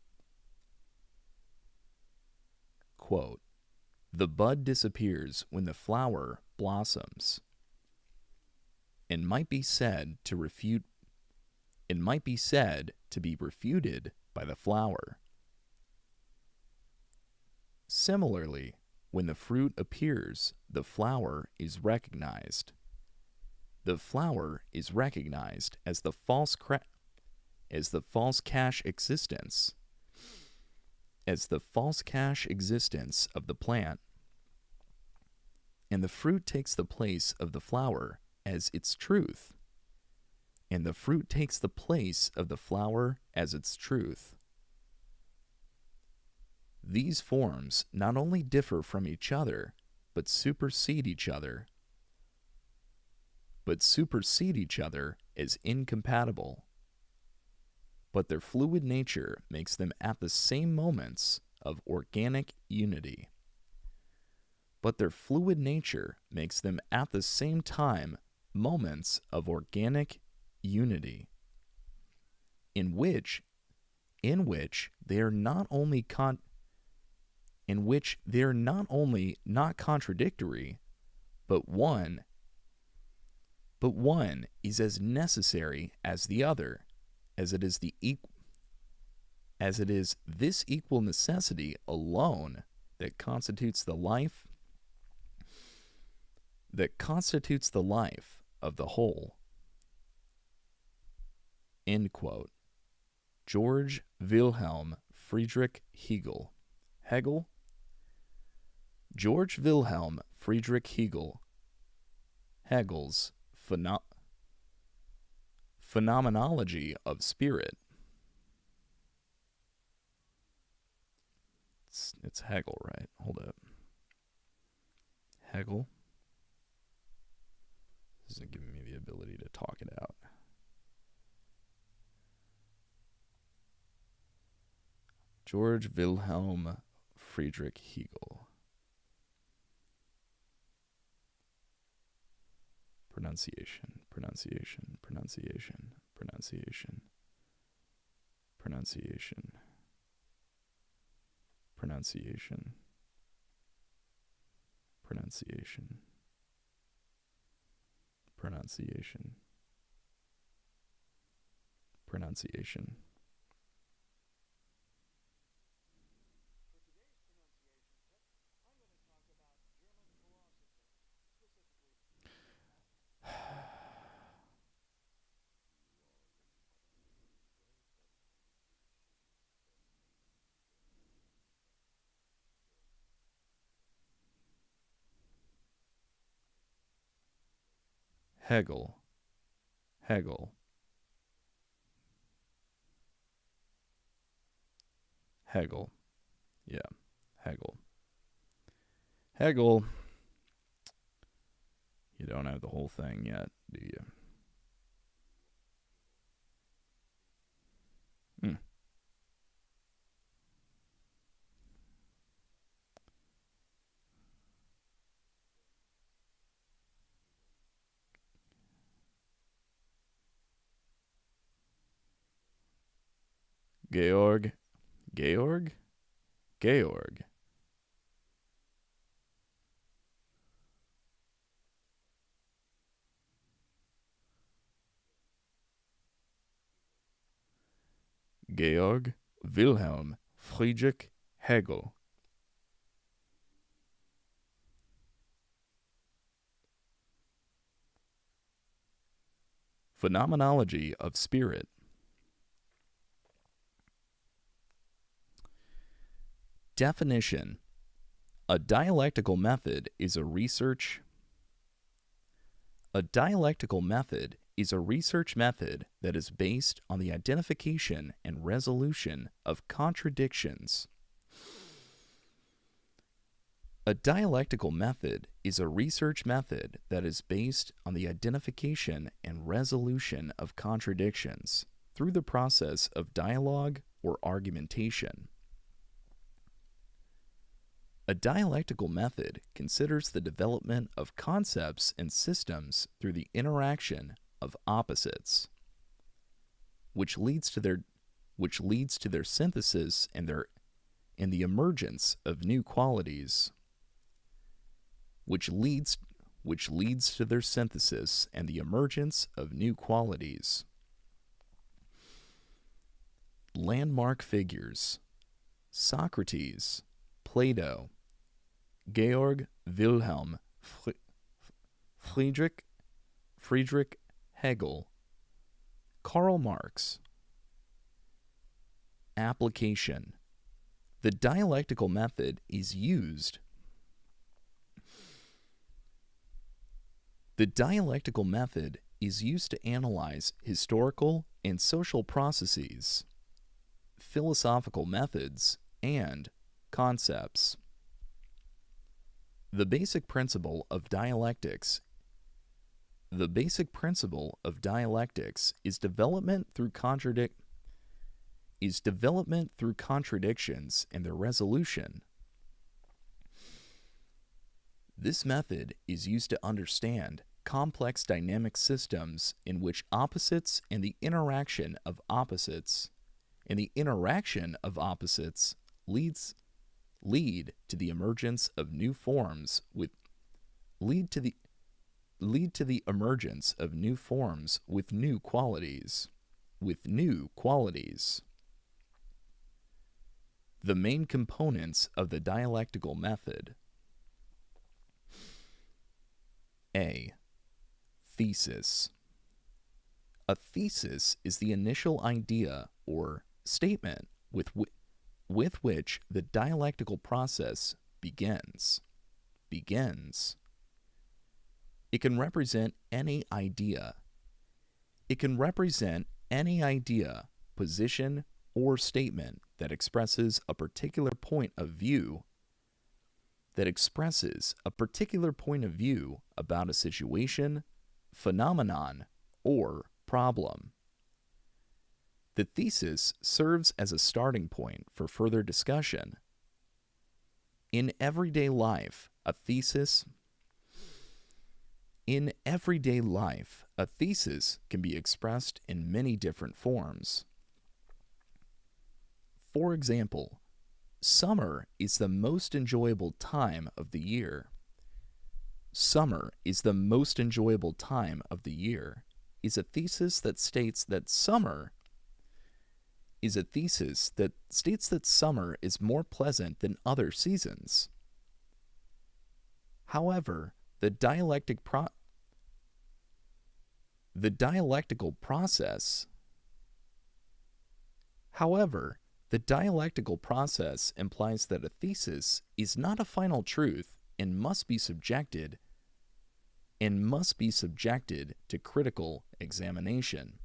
Quote, "The bud disappears when the flower blossoms, and might be said to be refuted by the flower. Similarly, when the fruit appears, the flower is recognized. The flower is recognized as the false cash existence of the plant, and the fruit takes the place of the flower as its truth, and the fruit takes the place of the flower as its truth. These forms not only differ from each other, but supersede each other as incompatible. But their fluid nature makes them at the same moments of organic unity. But their fluid nature makes them at the same time moments of organic unity, in which they are not only not contradictory, but one is as necessary as the other, as it is this equal necessity alone that constitutes the life of the whole." End quote. George Wilhelm Friedrich Hegel. Hegel? George Wilhelm Friedrich Hegel. Hegel's Phenomenology of Spirit. It's Hegel, right? Hold up. Hegel. This isn't giving me the ability to talk it out. George Wilhelm Friedrich Hegel. Pronunciation. Hegel. Hegel. Yeah, Hegel. Hegel. You don't have the whole thing yet, do you? Hmm. Georg. Georg? Georg. Georg Wilhelm Friedrich Hegel. Phenomenology of spirit. Definition. A dialectical method is a research method that is based on the identification and resolution of contradictions. A dialectical method is a research method that is based on the identification and resolution of contradictions through the process of dialogue or argumentation. A dialectical method considers the development of concepts and systems through the interaction of opposites, which leads to their synthesis and the emergence of new qualities, which leads to their synthesis and the emergence of new qualities. Landmark figures: Socrates, Plato, Georg Wilhelm Friedrich Hegel, Karl Marx. Application. The dialectical method is used. The dialectical method is used to analyze historical and social processes, philosophical methods, and concepts. The basic principle of dialectics is development through contradictions and their resolution. This method is used to understand complex dynamic systems in which opposites and the interaction of opposites lead to the emergence of new forms with new qualities. The main components of the dialectical method. A. Thesis. A thesis is the initial idea or statement with which the dialectical process begins. It can represent any idea. Position, or statement that expresses a particular point of view about a situation, phenomenon, or problem. The thesis serves as a starting point for further discussion. In everyday life, a thesis can be expressed in many different forms. For example, summer is the most enjoyable time of the year. Summer is the most enjoyable time of the year is a thesis that states that summer is more pleasant than other seasons. However, the dialectical process implies that a thesis is not a final truth and must be subjected to critical examination.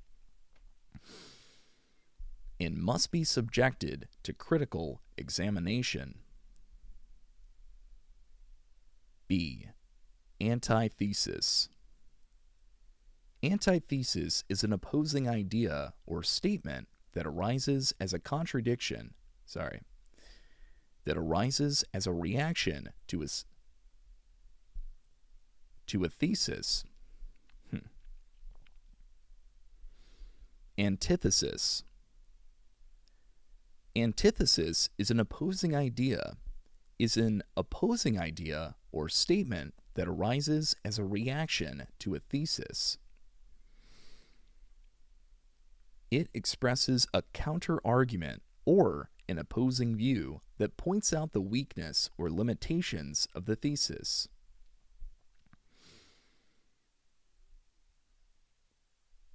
and must be subjected to critical examination. B. Antithesis. Antithesis is an opposing idea or statement that arises as a contradiction, that arises as a reaction to a thesis. Antithesis. Antithesis is an opposing idea or statement that arises as a reaction to a thesis. It expresses a counter-argument or an opposing view that points out the weakness or limitations of the thesis.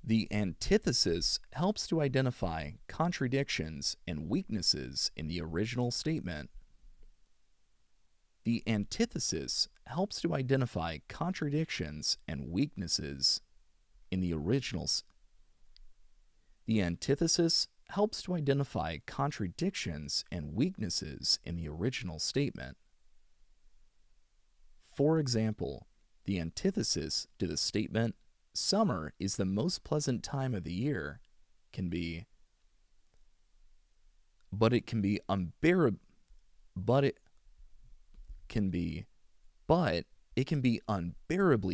The antithesis helps to identify contradictions and weaknesses in the original statement. The antithesis helps to identify contradictions and weaknesses in the original The antithesis helps to identify contradictions and weaknesses in the original statement. For example, the antithesis to the statement, "Summer is the most pleasant time of the year," can be, but it can be unbearably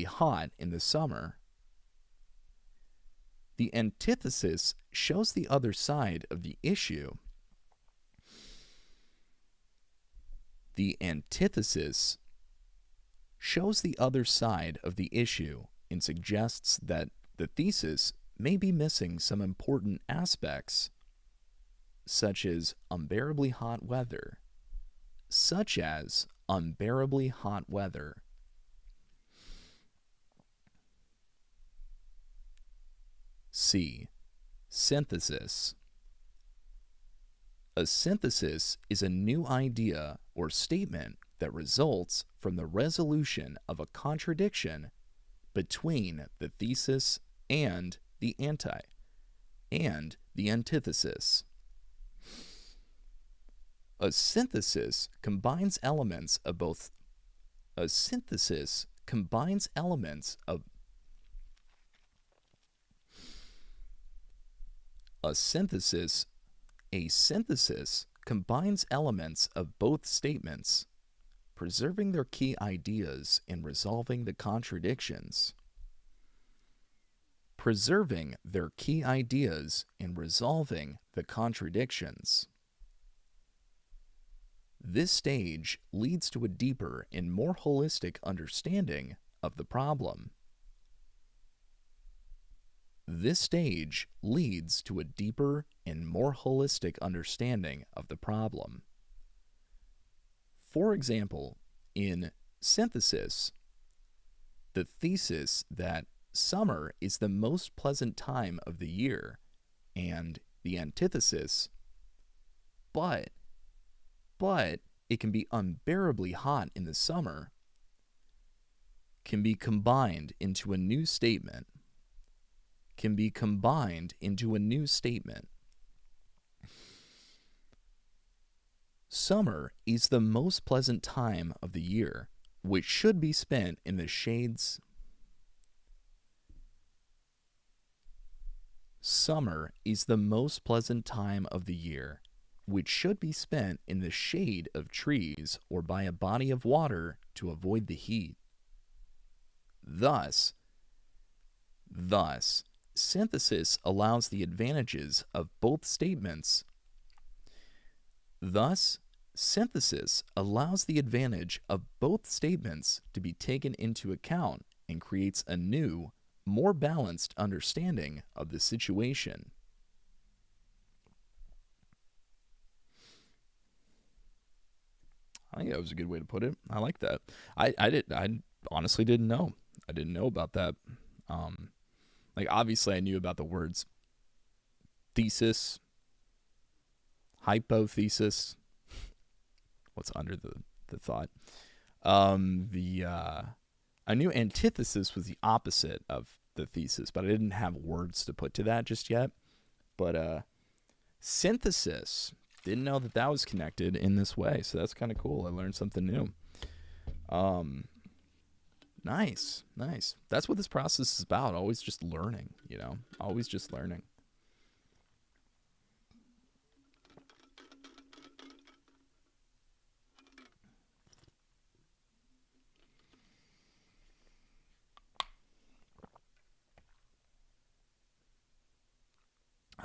hot in the summer. The antithesis shows the other side of the issue. The antithesis shows the other side of the issue and suggests that the thesis may be missing some important aspects, such as unbearably hot weather. C. Synthesis. A synthesis is a new idea or statement that results from the resolution of a contradiction between the thesis and the antithesis. A synthesis combines elements of both. A synthesis combines elements of. A synthesis combines elements of both statements, preserving their key ideas and resolving the contradictions. Preserving their key ideas and resolving the contradictions. This stage leads to a deeper and more holistic understanding of the problem. This stage leads to a deeper and more holistic understanding of the problem. For example, in synthesis, the thesis that summer is the most pleasant time of the year, and the antithesis, but it can be unbearably hot in the summer, can be combined into a new statement. Summer is the most pleasant time of the year, which should be spent in the shades. Summer is the most pleasant time of the year, which should be spent in the shade of trees or by a body of water to avoid the heat. Thus, synthesis allows the advantages of both statements. Thus, synthesis allows the advantage of both statements to be taken into account and creates a new, more balanced understanding of the situation. I think that was a good way to put it. I like that. I honestly didn't know. I didn't know about that. Obviously I knew about the words thesis, hypothesis. What's under the thought? I knew antithesis was the opposite of the thesis, but I didn't have words to put to that just yet. But Synthesis. Didn't know that that was connected in this way, so that's kind of cool. I learned something new. Nice, nice. That's what this process is about. Always just learning, always just learning.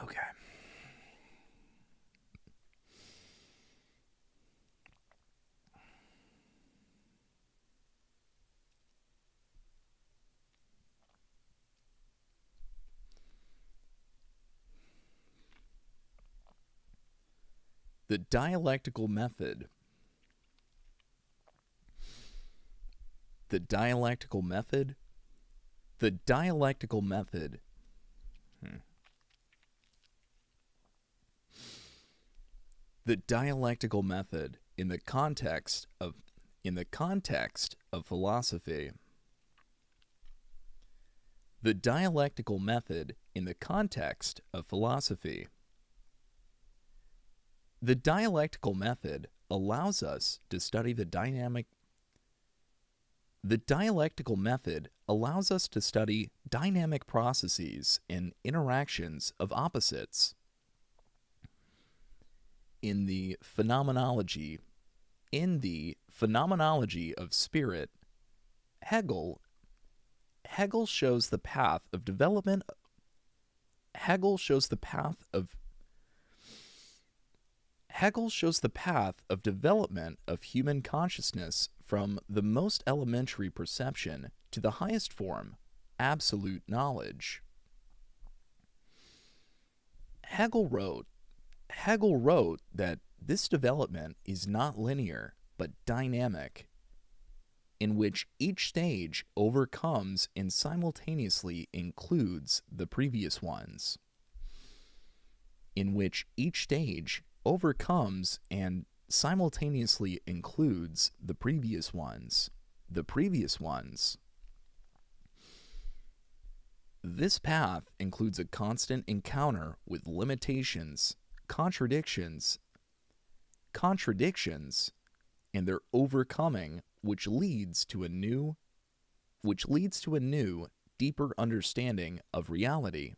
Okay. The dialectical method. The dialectical method. The dialectical method. The dialectical method in the context of philosophy. The dialectical method in the context of philosophy. The dialectical method allows us to study the dynamic. The dialectical method allows us to study dynamic processes and interactions of opposites. In the phenomenology of spirit, Hegel shows the path of development. Hegel shows the path of development of human consciousness from the most elementary perception to the highest form, absolute knowledge. Hegel wrote that this development is not linear, but dynamic, in which each stage overcomes and simultaneously includes the previous ones. In which each stage overcomes and simultaneously includes the previous ones. This path includes a constant encounter with limitations, contradictions, and their overcoming, which leads to a new, deeper understanding of reality.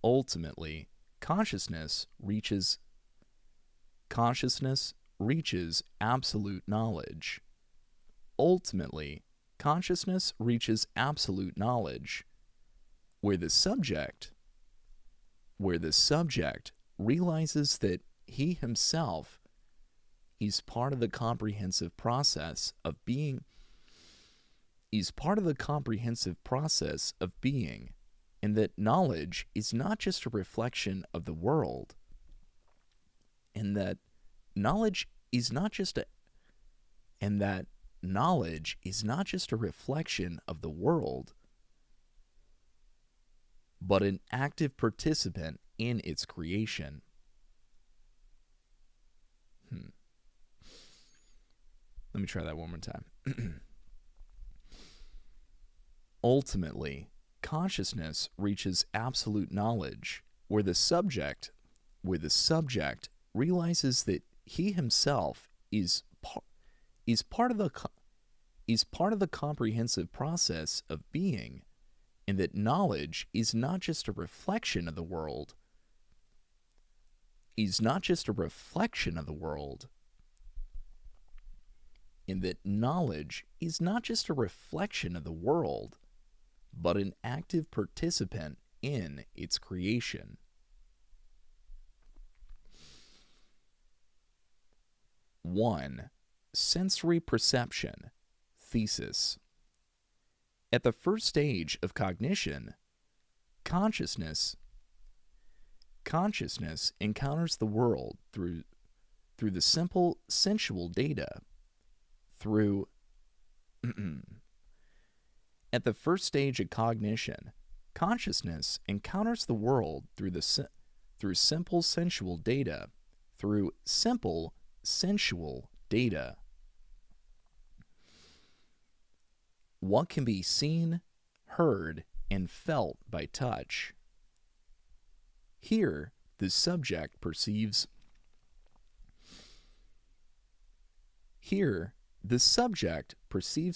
Ultimately, consciousness reaches absolute knowledge. Ultimately, consciousness reaches absolute knowledge, where the subject realizes that he himself is part of the comprehensive process of being, and that knowledge is not just a reflection of the world, and that knowledge is not just a reflection of the world, but an active participant in its creation. Let me try that one more time. Ultimately, consciousness reaches absolute knowledge, where the subject realizes that he himself is part of the comprehensive process of being, and that knowledge is not just a reflection of the world. And that knowledge is not just a reflection of the world, but an active participant in its creation. 1. Sensory perception. Thesis. At the first stage of cognition, consciousness encounters the world through the simple sensual data. At the first stage of cognition, consciousness encounters the world through simple sensual data. What can be seen, heard, and felt by touch? Here, the subject perceives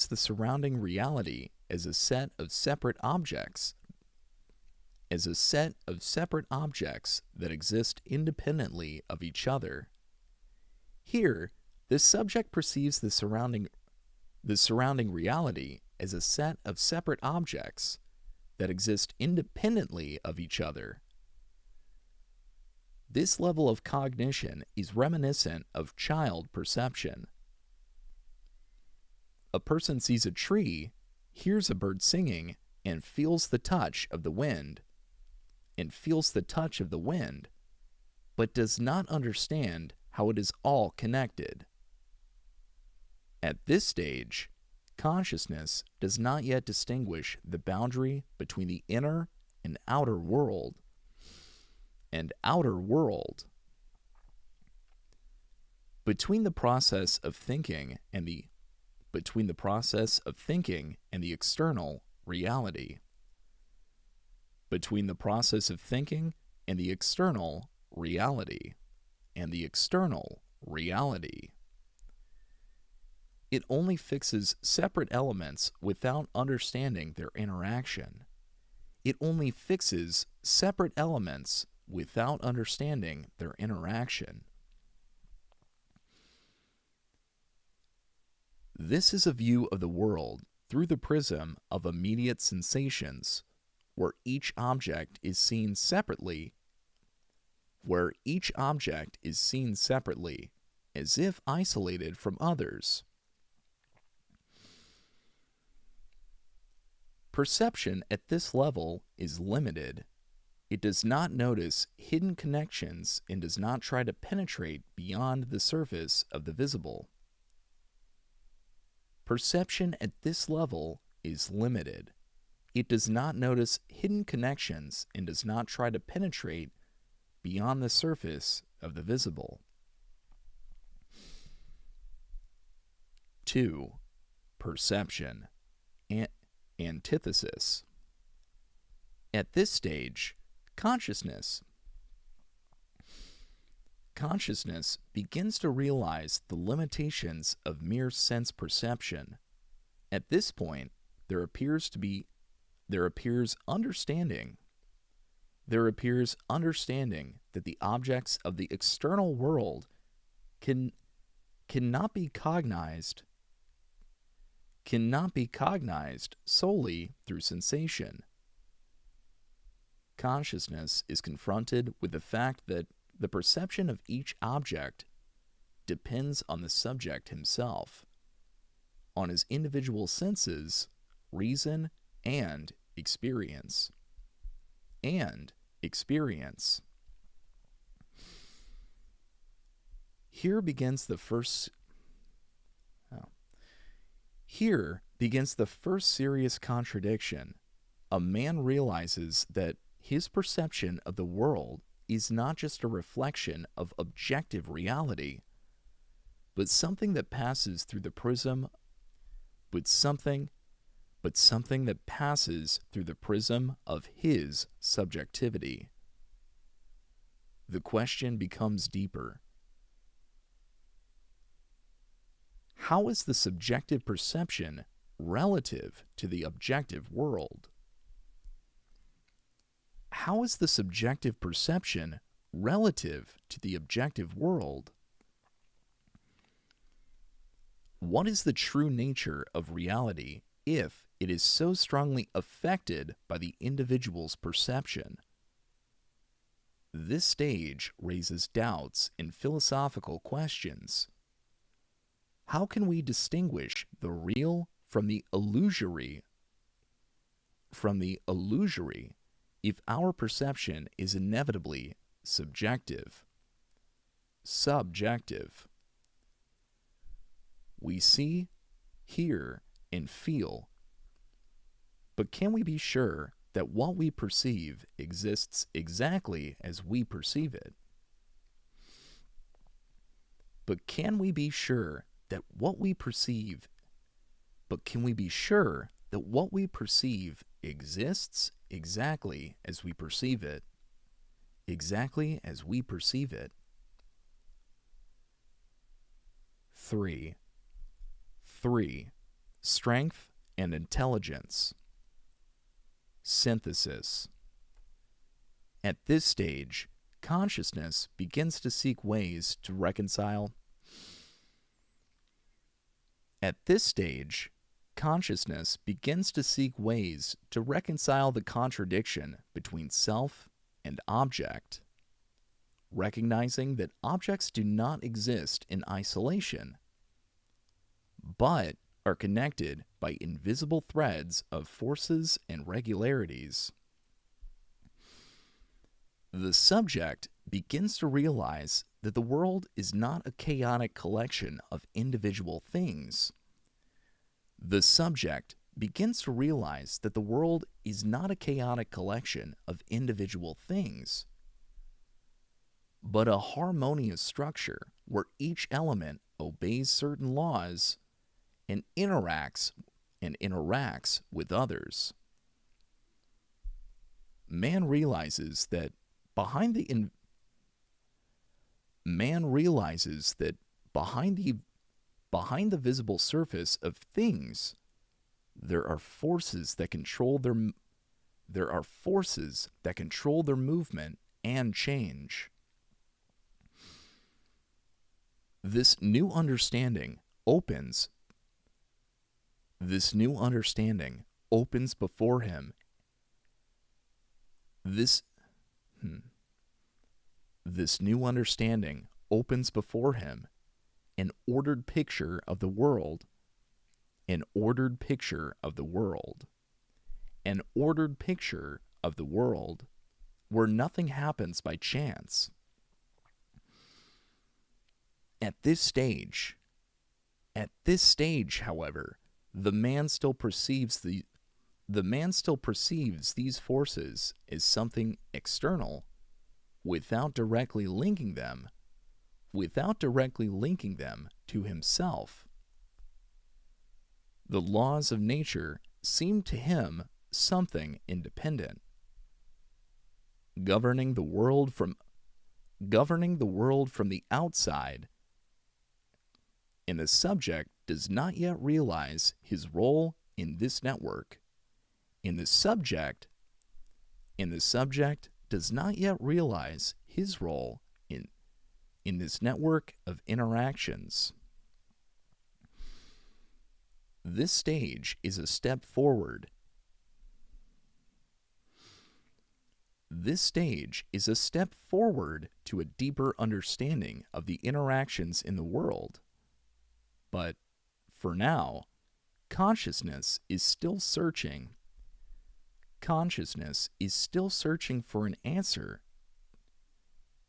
the surrounding reality as a set of separate objects that exist independently of each other. Here, the subject perceives the surrounding reality as a set of separate objects that exist independently of each other. This level of cognition is reminiscent of child perception. A person sees a tree, hears a bird singing, and feels the touch of the wind, but does not understand how it is all connected. At this stage, consciousness does not yet distinguish the boundary between the inner and outer world. Between the process of thinking and the external reality. Between the process of thinking and the external reality. It only fixes separate elements without understanding their interaction. This is a view of the world through the prism of immediate sensations, where each object is seen separately, as if isolated from others. Perception at this level is limited. It does not notice hidden connections and does not try to penetrate beyond the surface of the visible. Perception at this level is limited. It does not notice hidden connections and does not try to penetrate beyond the surface of the visible. 2. Perception. Antithesis. At this stage, consciousness begins to realize the limitations of mere sense perception. At this point, there appears understanding that the objects of the external world cannot be cognized solely through sensation. Consciousness is confronted with the fact that the perception of each object depends on the subject himself, on his individual senses, reason, and experience. Here begins the first serious contradiction. A man realizes that his perception of the world is not just a reflection of objective reality, but something that passes through the prism of his subjectivity. The question becomes deeper. How is the subjective perception relative to the objective world? How is the subjective perception relative to the objective world? What is the true nature of reality if it is so strongly affected by the individual's perception? This stage raises doubts and philosophical questions. How can we distinguish the real from the illusory if our perception is inevitably subjective? We see, hear, and feel, but can we be sure that what we perceive exists exactly as we perceive it? But can we be sure that what we perceive exists exactly as we perceive it? Exactly as we perceive it. 3. Strength and intelligence. Synthesis. At this stage, consciousness begins to seek ways to reconcile. At this stage, consciousness begins to seek ways to reconcile the contradiction between self and object, recognizing that objects do not exist in isolation, but are connected by invisible threads of forces and regularities. The subject begins to realize that the world is not a chaotic collection of individual things. The subject begins to realize that the world is not a chaotic collection of individual things, but a harmonious structure where each element obeys certain laws and interacts with others. Man realizes that behind the visible surface of things, there are forces that control their movement and change. This new understanding opens before him. This new understanding opens before him an ordered picture of the world, an ordered picture of the world where nothing happens by chance. At this stage, however, the man still perceives these forces as something external without directly linking them to himself. The laws of nature seem to him something independent, governing the world from the outside, and the subject does not yet realize his role in this network. The subject does not yet realize his role in this network of interactions. This stage is a step forward. To a deeper understanding of the interactions in the world. But for now, consciousness is still searching. Consciousness is still searching for an answer.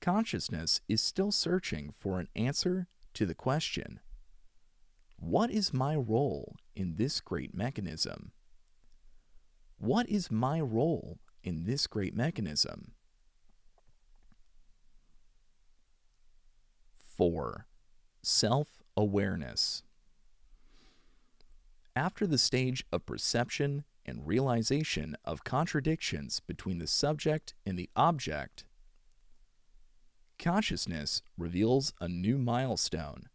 Consciousness is still searching for an answer to the question, what is my role in this great mechanism? What is my role in this great mechanism? 4. Self-awareness. After the stage of perception and realization of contradictions between the subject and the object, consciousness reveals a new milestone.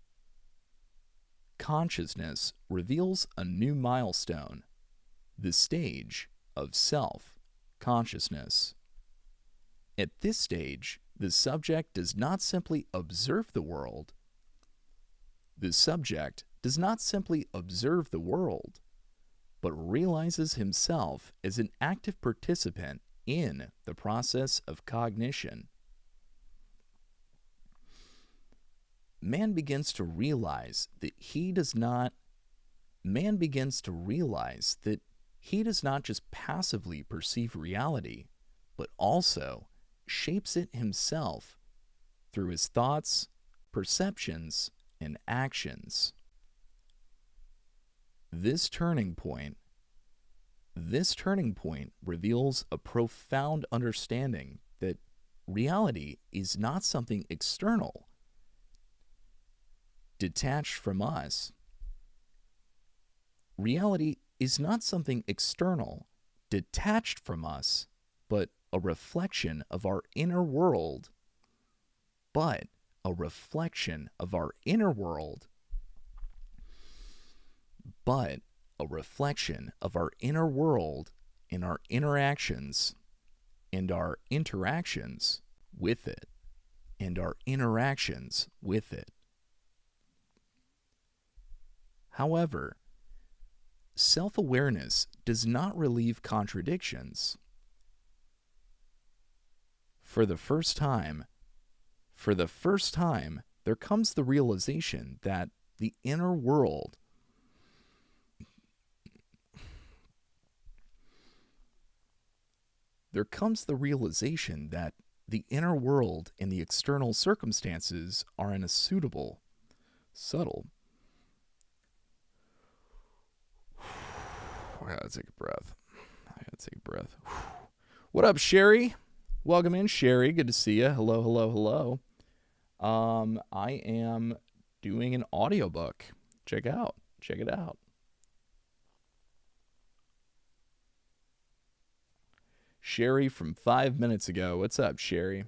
The stage of self-consciousness. At this stage, the subject does not simply observe the world. But realizes himself as an active participant in the process of cognition. Man begins to realize that he does not just passively perceive reality, but also shapes it himself through his thoughts, perceptions, and actions. This turning point reveals a profound understanding that reality is not something external, detached from us. Reality is not something external, detached from us, but a reflection of our inner world. But a reflection of our inner world. But a reflection of our inner world in our interactions and our interactions with it. And our interactions with it. However, self-awareness does not relieve contradictions. For the first time, there comes the realization that the inner world and the external circumstances are in a subtle. I gotta take a breath. What up, Sherry? Welcome in, Sherry. Good to see you. Hello, hello, hello. I am doing an audiobook. Check it out. Sherry from 5 minutes ago. What's up, Sherry?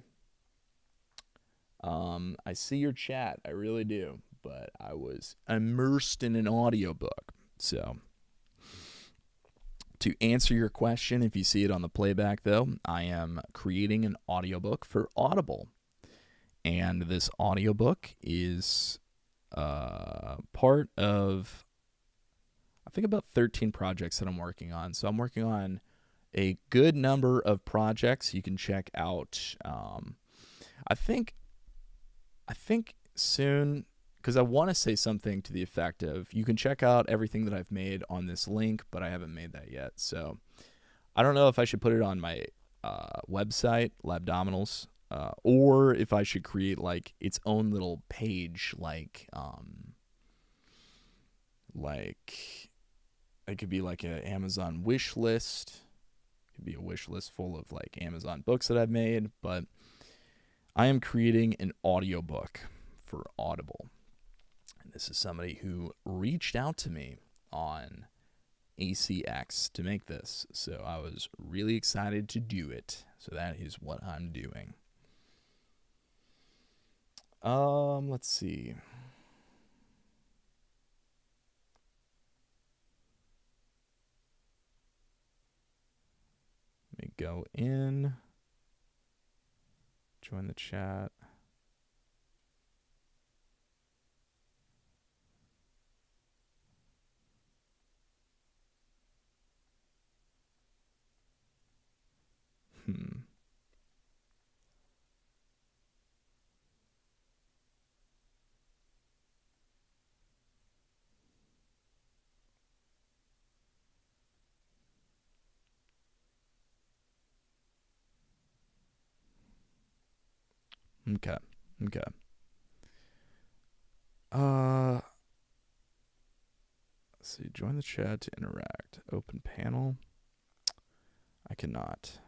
I see your chat. I really do. But I was immersed in an audiobook. So, to answer your question, if you see it on the playback, though, I am creating an audiobook for Audible. And this audiobook is part of, I think, about 13 projects that I'm working on. So I'm working on a good number of projects. You can check out, I think soon, because I want to say something to the effect of, you can check out everything that I've made on this link, but I haven't made that yet. So I don't know if I should put it on my website, Labdominals, or if I should create like its own little page, like it could be like an Amazon wish list. It could be a wish list full of like Amazon books that I've made, but I am creating an audiobook for Audible. And this is somebody who reached out to me on ACX to make this. So I was really excited to do it. So that is what I'm doing. Let's see. Let me go in. Join the chat. Okay. Let's see. Join the chat to interact. Open panel. I cannot.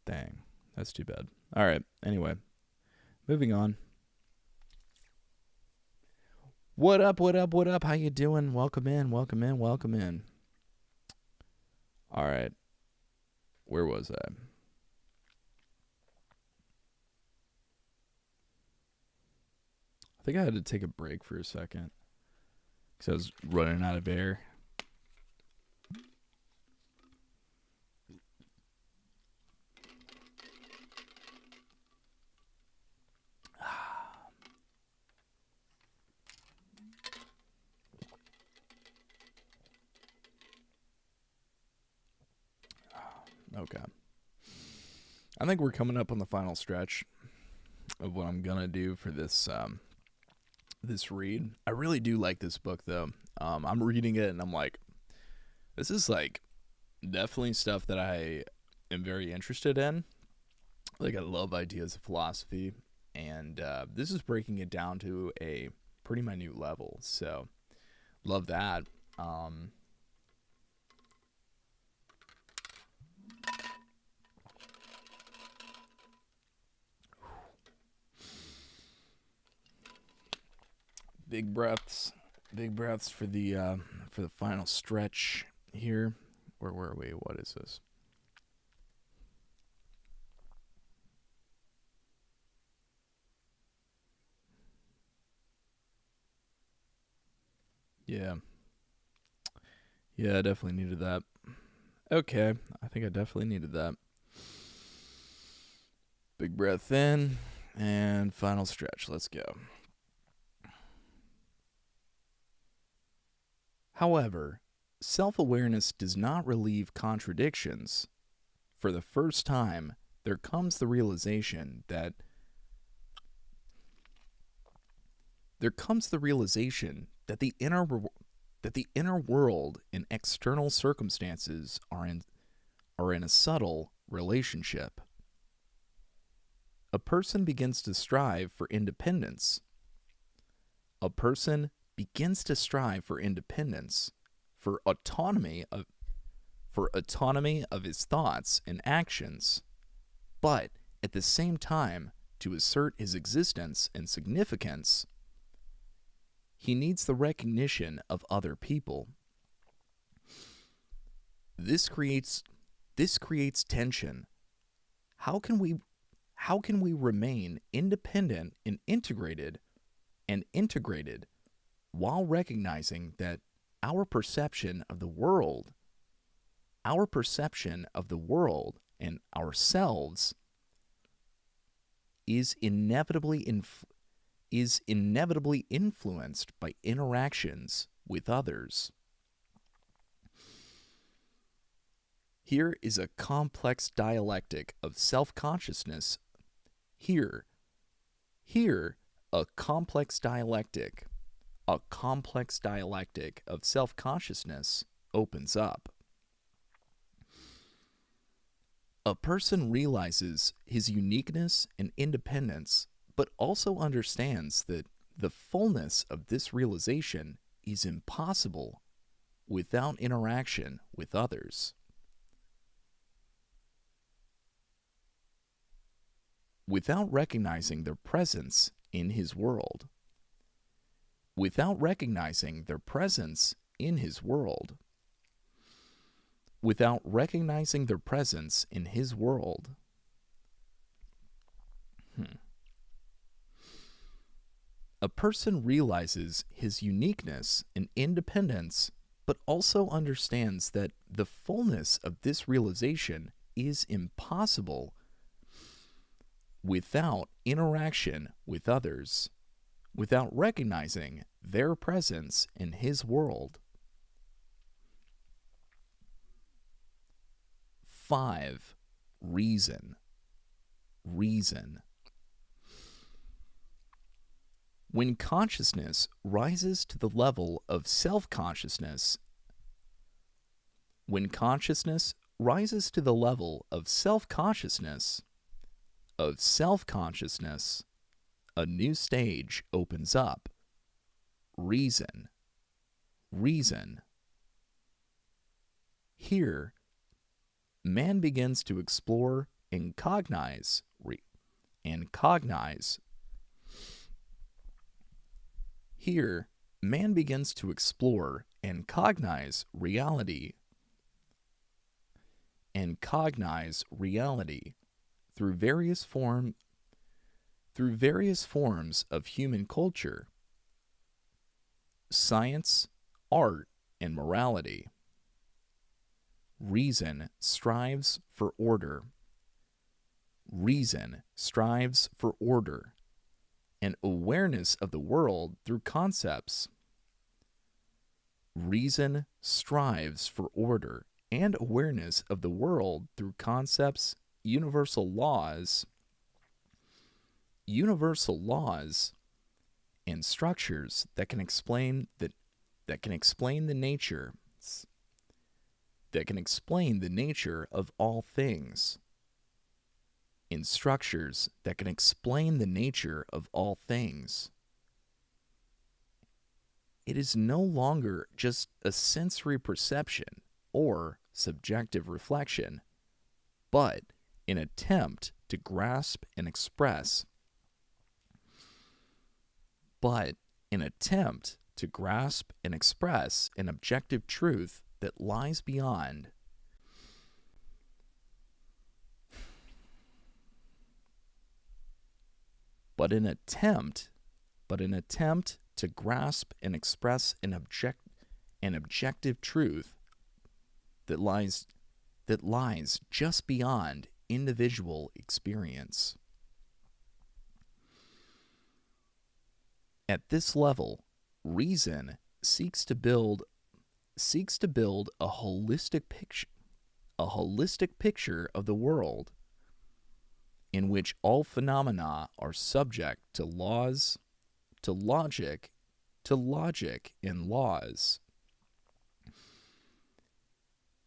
Dang. That's too bad. All right. Anyway. Moving on. What up? How you doing? Welcome in. All right. Where was I? I think I had to take a break for a second because I was running out of air. Okay. I think we're coming up on the final stretch of what I'm gonna do for this this read. I really do like this book though. I'm reading it and I'm like, this is like definitely stuff that I am very interested in. Like I love ideas of philosophy, and this is breaking it down to a pretty minute level. So love that. Big breaths. Big breaths for the final stretch here. Where were we? What is this? Yeah. Yeah, I definitely needed that. Okay, I think I definitely needed that. Big breath in and final stretch. Let's go. However, self-awareness does not relieve contradictions. For the first time, there comes the realization that the inner world and external circumstances are in a subtle relationship. A person begins to strive for independence. A person begins to strive for independence, for autonomy of his thoughts and actions, but at the same time, to assert his existence and significance, he needs the recognition of other people. This creates tension. How can we remain independent and integrated while recognizing that our perception of the world and ourselves is inevitably influenced by interactions with others? Here is a complex dialectic of self-consciousness. Here, a complex dialectic of self-consciousness opens up. A person realizes his uniqueness and independence, but also understands that the fullness of this realization is impossible without interaction with others. Without recognizing their presence in his world. Without recognizing their presence in his world. Without recognizing their presence in his world. A person realizes his uniqueness and independence, but also understands that the fullness of this realization is impossible without interaction with others, without recognizing their presence in his world. 5. Reason. When consciousness rises to the level of self-consciousness, a new stage opens up. Reason. Here, man begins to explore and cognize reality through various forms of human culture, science, art, and morality. Reason strives for order. And awareness of the world through concepts. Reason strives for order and awareness of the world through concepts, universal laws, and structures that can explain the nature of all things. In structures that can explain the nature of all things. It is no longer just a sensory perception or subjective reflection, but an attempt to grasp and express an attempt to grasp and express an objective truth that lies beyond but an attempt to grasp and express an objective truth that lies just beyond individual experience. At this level, reason seeks to build a holistic picture of the world in which all phenomena are subject to logic and laws.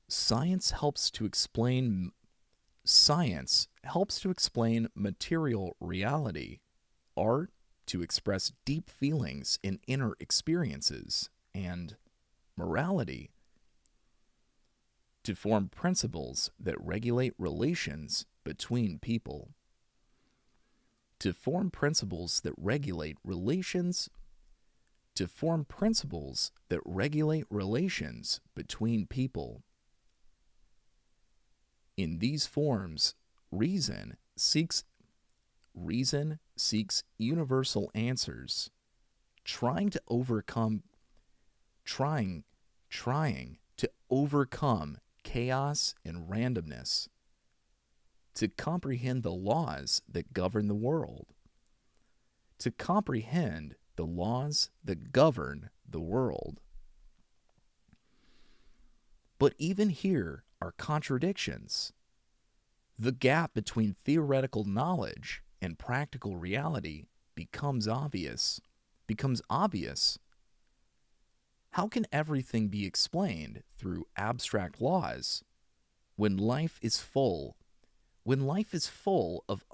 Science helps to explain material reality. Art to express deep feelings and inner experiences, and morality to form principles that regulate relations between people. To form principles that regulate relations between people. In these forms, reason seeks universal answers, trying to overcome chaos and randomness, to comprehend the laws that govern the world. But even here are contradictions. The gap between theoretical knowledge and practical reality becomes obvious. How can everything be explained through abstract laws when life is full of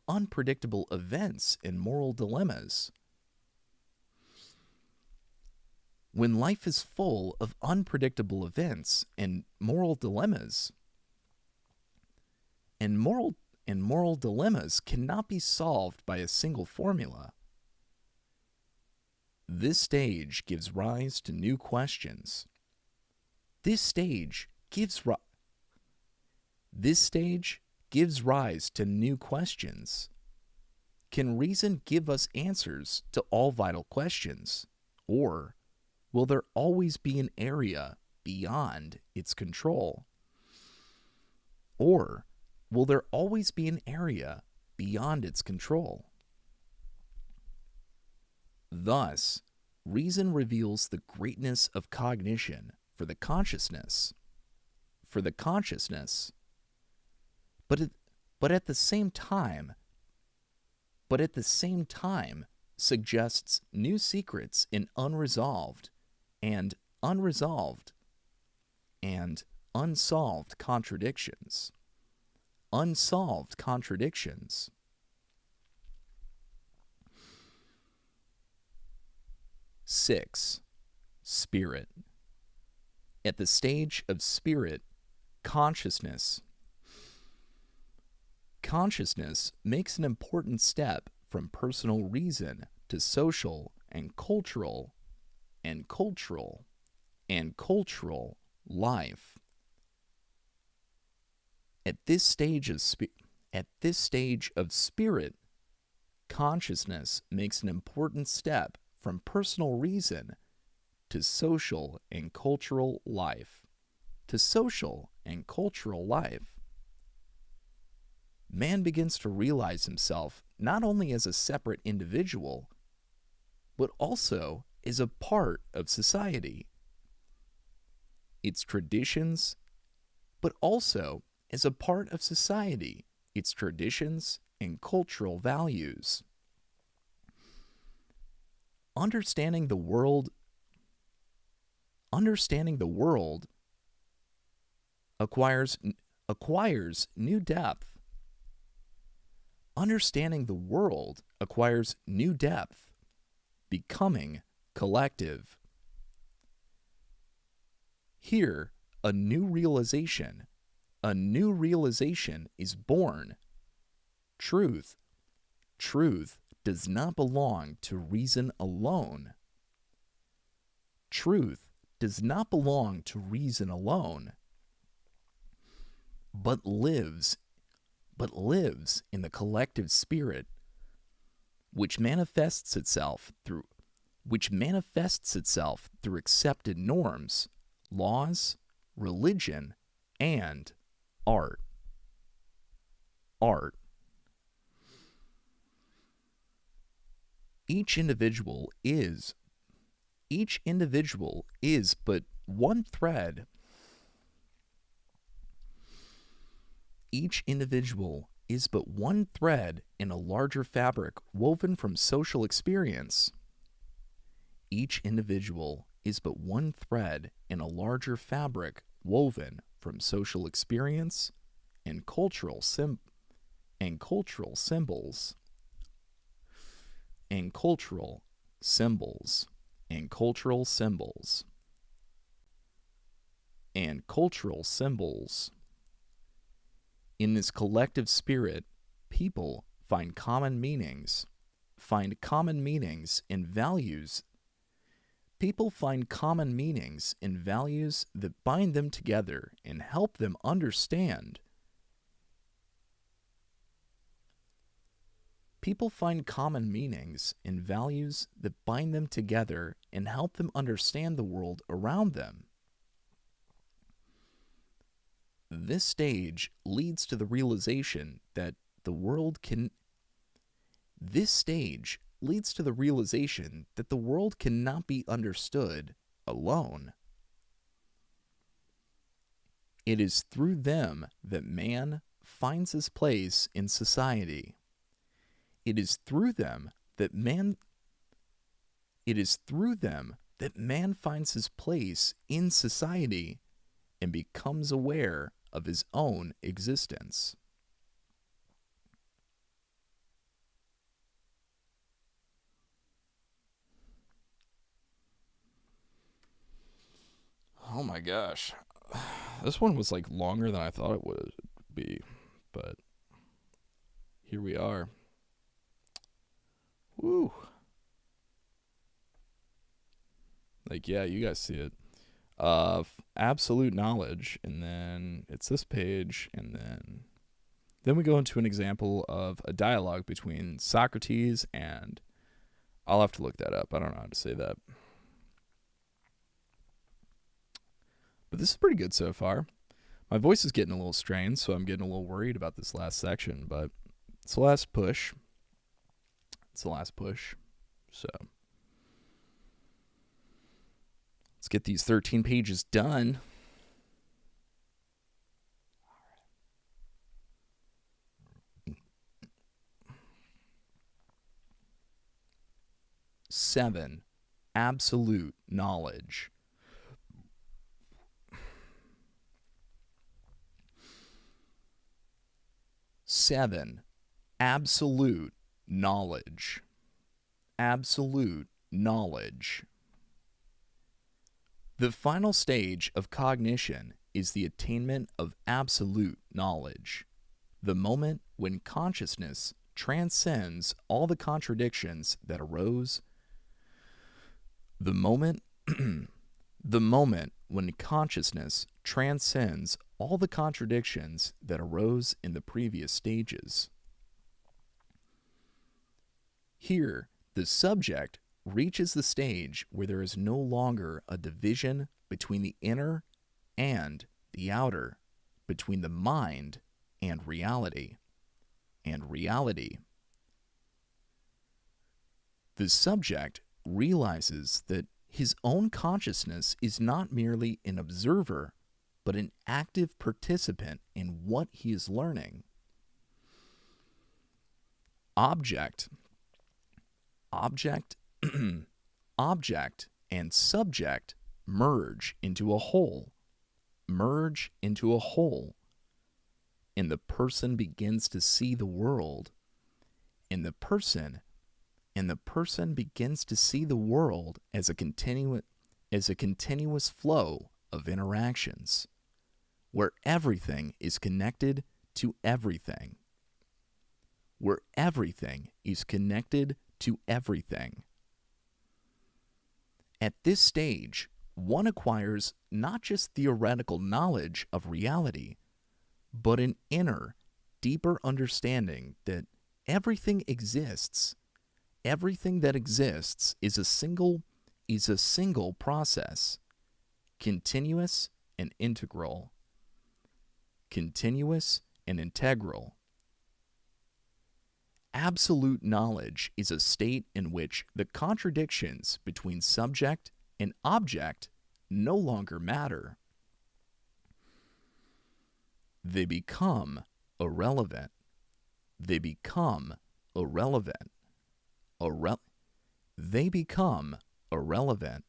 unpredictable events and moral dilemmas? When life is full of unpredictable events and moral dilemmas, and moral dilemmas cannot be solved by a single formula. This stage gives rise to new questions. This stage gives rise to new questions. Can reason give us answers to all vital questions, or will there always be an area beyond its control? Thus, reason reveals the greatness of cognition for the consciousness, but at the same time suggests new secrets in unsolved contradictions. 6. Spirit. At the stage of spirit, consciousness makes an important step from personal reason to social and cultural life. At this stage of spirit, consciousness makes an important step from personal reason to social and cultural life. Man begins to realize himself not only as a separate individual, but also as a part of society, its traditions, and cultural values. Understanding the world acquires new depth. Becoming collective. Here, a new realization is born. Truth does not belong to reason alone. Truth does not belong to reason alone, but lives in the collective spirit, which manifests itself through accepted norms, laws, religion, and art. Each individual is but one thread. Each individual is but one thread in a larger fabric woven from social experience. Each individual is but one thread in a larger fabric woven from social experience and cultural symbols. And cultural symbols. In this collective spirit, people find common meanings in values. People find common meanings in values that bind them together and help them understand. People find common meanings in values that bind them together and help them understand the world around them. This stage leads to the realization that the world cannot be understood alone. It is through them that man finds his place in society. It is through them that man finds his place in society and becomes aware of his own existence. Oh my gosh. This one was like longer than I thought it would be, but here we are. Woo. Like, yeah, you guys see it. Absolute knowledge, and then it's this page, and then we go into an example of a dialogue between Socrates and, I'll have to look that up. I don't know how to say that. But this is pretty good so far. My voice is getting a little strained, so I'm getting a little worried about this last section, but it's the last push. So let's get these 13 pages done. 7. Absolute knowledge. Absolute knowledge. Absolute knowledge. The final stage of cognition is the attainment of absolute knowledge, the moment when consciousness transcends all the contradictions that arose. The moment when consciousness transcends all the contradictions that arose in the previous stages. Here, the subject reaches the stage where there is no longer a division between the inner and the outer, between the mind and reality. The subject realizes that his own consciousness is not merely an observer, but an active participant in what he is learning. Object and subject merge into a whole, and the person begins to see the world, and the person begins to see the world as a continuous flow of interactions, where everything is connected to everything. where everything is connected to everything. At this stage, one acquires not just theoretical knowledge of reality, but an inner, deeper understanding that everything exists. Everything that exists is a single process, continuous and integral. Continuous and integral. Absolute knowledge is a state in which the contradictions between subject and object no longer matter. They become irrelevant. They become irrelevant. They become irrelevant.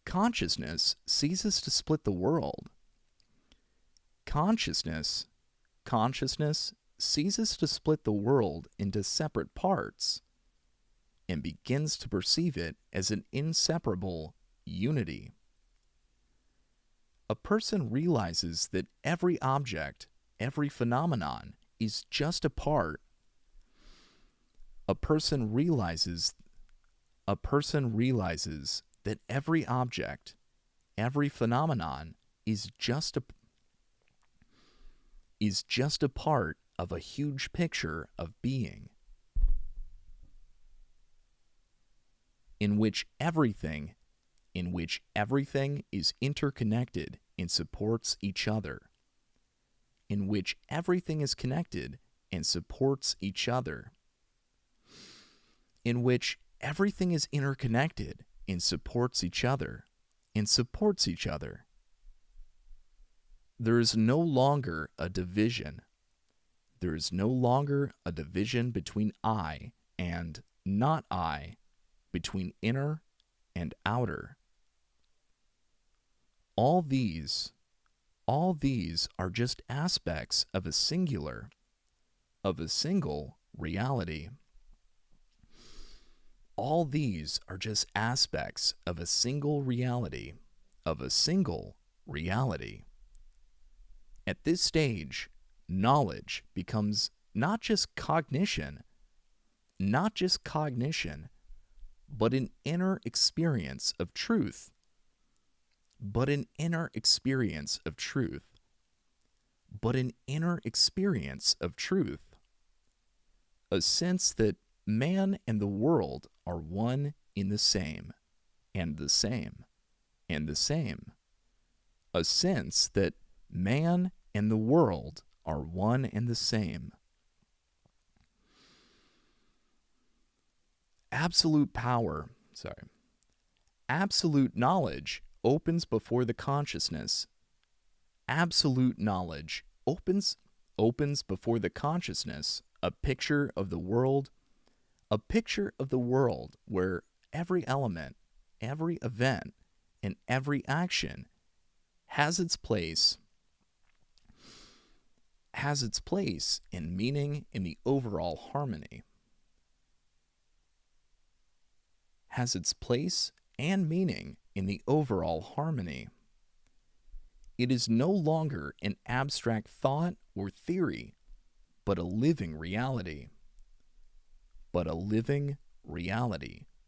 Consciousness ceases to split the world. Consciousness ceases to split the world into separate parts and begins to perceive it as an inseparable unity. A person realizes that every object, every phenomenon is just a part. A person realizes that every object, every phenomenon is just a part of a huge picture of being, in which everything is interconnected and supports each other, in which everything is connected and supports each other, in which everything is interconnected and supports each other, There is no longer a division. There is no longer a division between I and not I, between inner and outer. All these are just aspects of a single reality. All these are just aspects of a single reality, At this stage, knowledge becomes not just cognition, but an inner experience of truth. A sense that man and the world are one in the same, and the same. A sense that man and the world are one and the same. Absolute knowledge opens before the consciousness. Absolute knowledge opens before the consciousness a picture of the world where every element, every event, and every action has its place and meaning in the overall harmony. It is no longer an abstract thought or theory, but a living reality.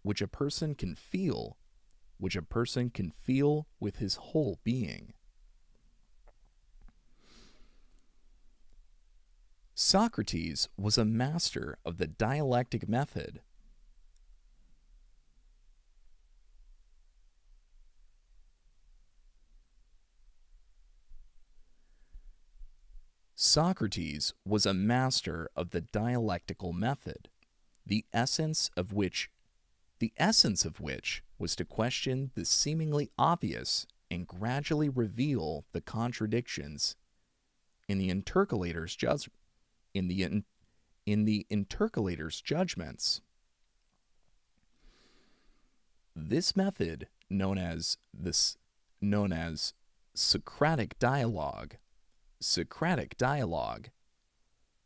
Which a person can feel with his whole being. Socrates was a master of the dialectic method. Socrates was a master of the dialectical method, the essence of which was to question the seemingly obvious and gradually reveal the contradictions in the intercalator's judgments. This method, known as Socratic dialogue,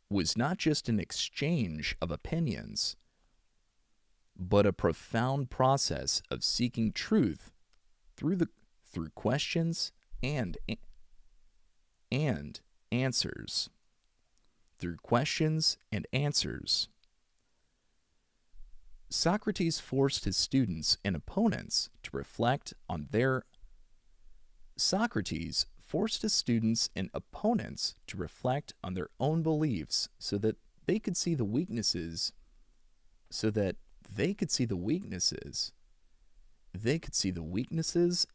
was not just an exchange of opinions, but a profound process of seeking truth through questions and answers. through questions and answers. Socrates forced his students and opponents to reflect on their own beliefs so that they could see the weaknesses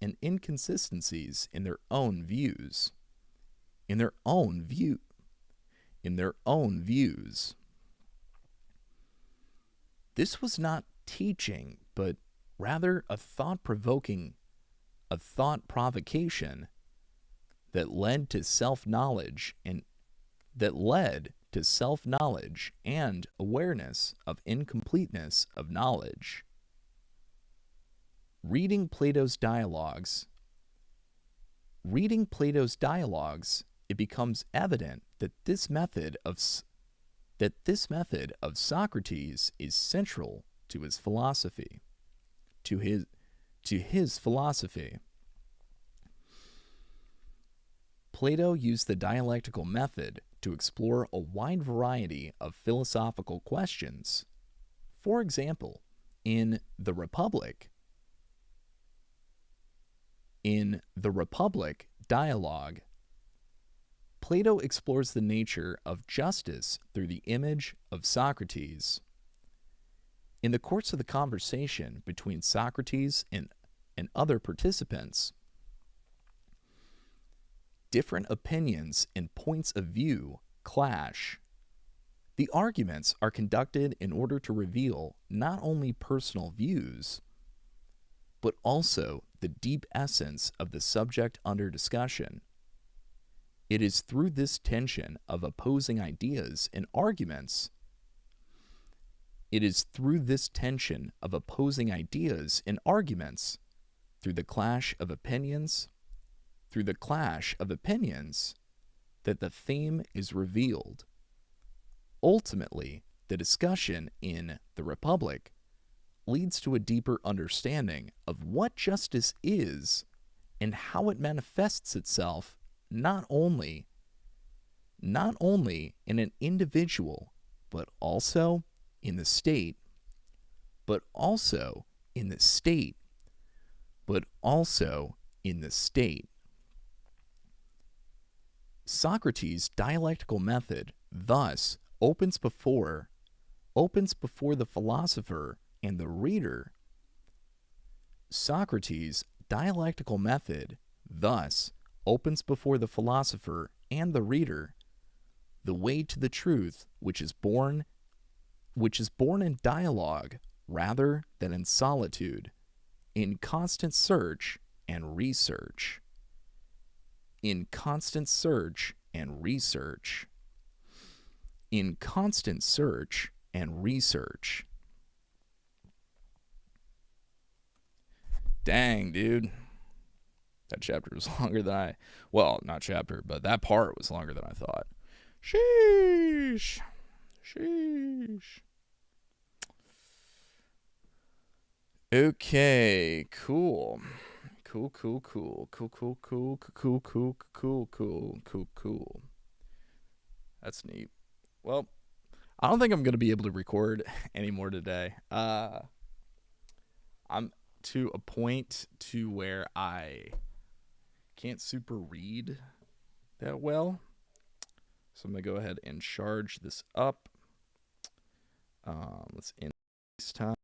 and inconsistencies in their own views. This was not teaching, but rather a thought provocation that led to self-knowledge and awareness of incompleteness of knowledge. Reading Plato's dialogues, it becomes evident that this method of Socrates is central to his philosophy. Plato used the dialectical method to explore a wide variety of philosophical questions. For example, in The Republic dialogue, Plato explores the nature of justice through the image of Socrates. In the course of the conversation between Socrates and other participants, different opinions and points of view clash. The arguments are conducted in order to reveal not only personal views, but also the deep essence of the subject under discussion. It is through this tension of opposing ideas and arguments, through the clash of opinions, that the theme is revealed. Ultimately, the discussion in The Republic leads to a deeper understanding of what justice is and how it manifests itself not only in an individual, but also in the state, Socrates' dialectical method thus opens before the philosopher and the reader. Socrates' dialectical method thus opens before the philosopher and the reader the way to the truth which is born in dialogue rather than in solitude, in constant search and research. Dang, dude. That chapter was longer than not chapter, but that part was longer than I thought. Sheesh. Okay, cool. That's neat. Well, I don't think I'm going to be able to record anymore today. I'm to a point to where I can't super read that well. So I'm going to go ahead and charge this up. Let's end this time.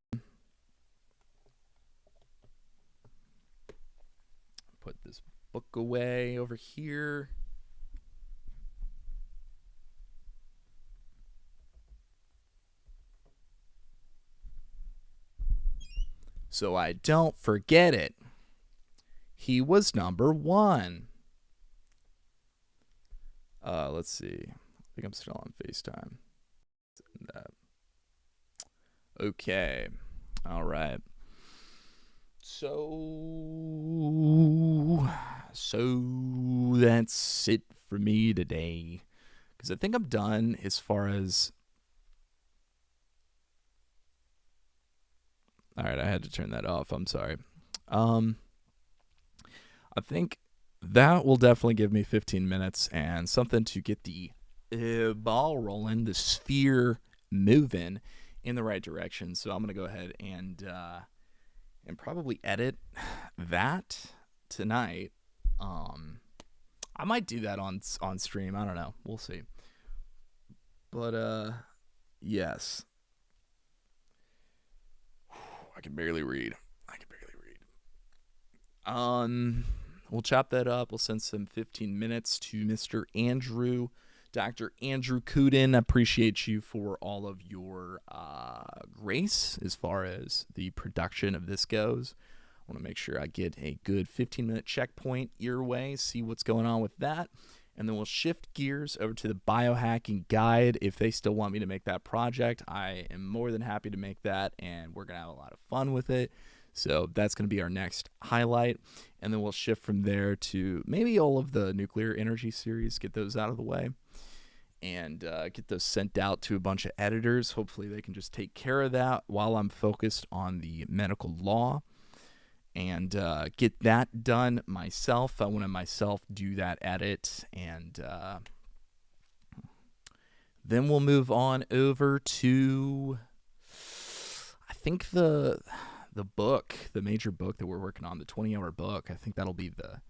Put this book away over here. So I don't forget it. He was number 1. Let's see. I think I'm still on FaceTime. Okay. All right. So that's it for me today. Because I think I'm done as far as... All right, I had to turn that off. I'm sorry. I think that will definitely give me 15 minutes and something to get the ball rolling, the sphere moving in the right direction. So I'm gonna go ahead and probably edit that tonight. I might do that on stream. I don't know. We'll see. But yes. I can barely read. We'll chop that up. We'll send some 15 minutes to Mr. Andrew, Dr. Andrew Kudin. Appreciate you for all of your grace as far as the production of this goes. I want to make sure I get a good 15-minute checkpoint your way, see what's going on with that. And then we'll shift gears over to the biohacking guide. If they still want me to make that project, I am more than happy to make that, and we're going to have a lot of fun with it. So that's going to be our next highlight. And then we'll shift from there to maybe all of the nuclear energy series, get those out of the way, and get those sent out to a bunch of editors. Hopefully they can just take care of that while I'm focused on the medical law and get that done myself. I want to myself do that edit, and then we'll move on over to, I think, the book, the major book that we're working on, the 20-hour book. I think that'll be the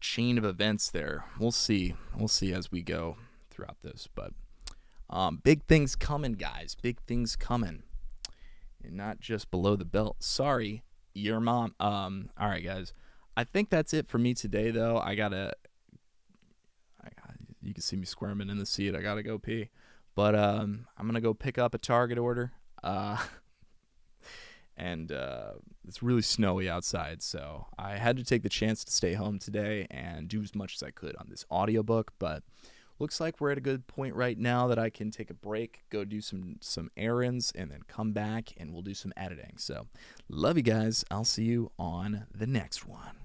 chain of events there. We'll see as we go throughout this, but big things coming, guys. Big things coming, and not just below the belt. Sorry, your mom. All right, guys. I think that's it for me today, though. You can see me squirming in the seat. I gotta go pee, but I'm gonna go pick up a Target order. And it's really snowy outside, so I had to take the chance to stay home today and do as much as I could on this audiobook, but looks like we're at a good point right now that I can take a break, go do some errands, and then come back and we'll do some editing. So love you guys. I'll see you on the next one.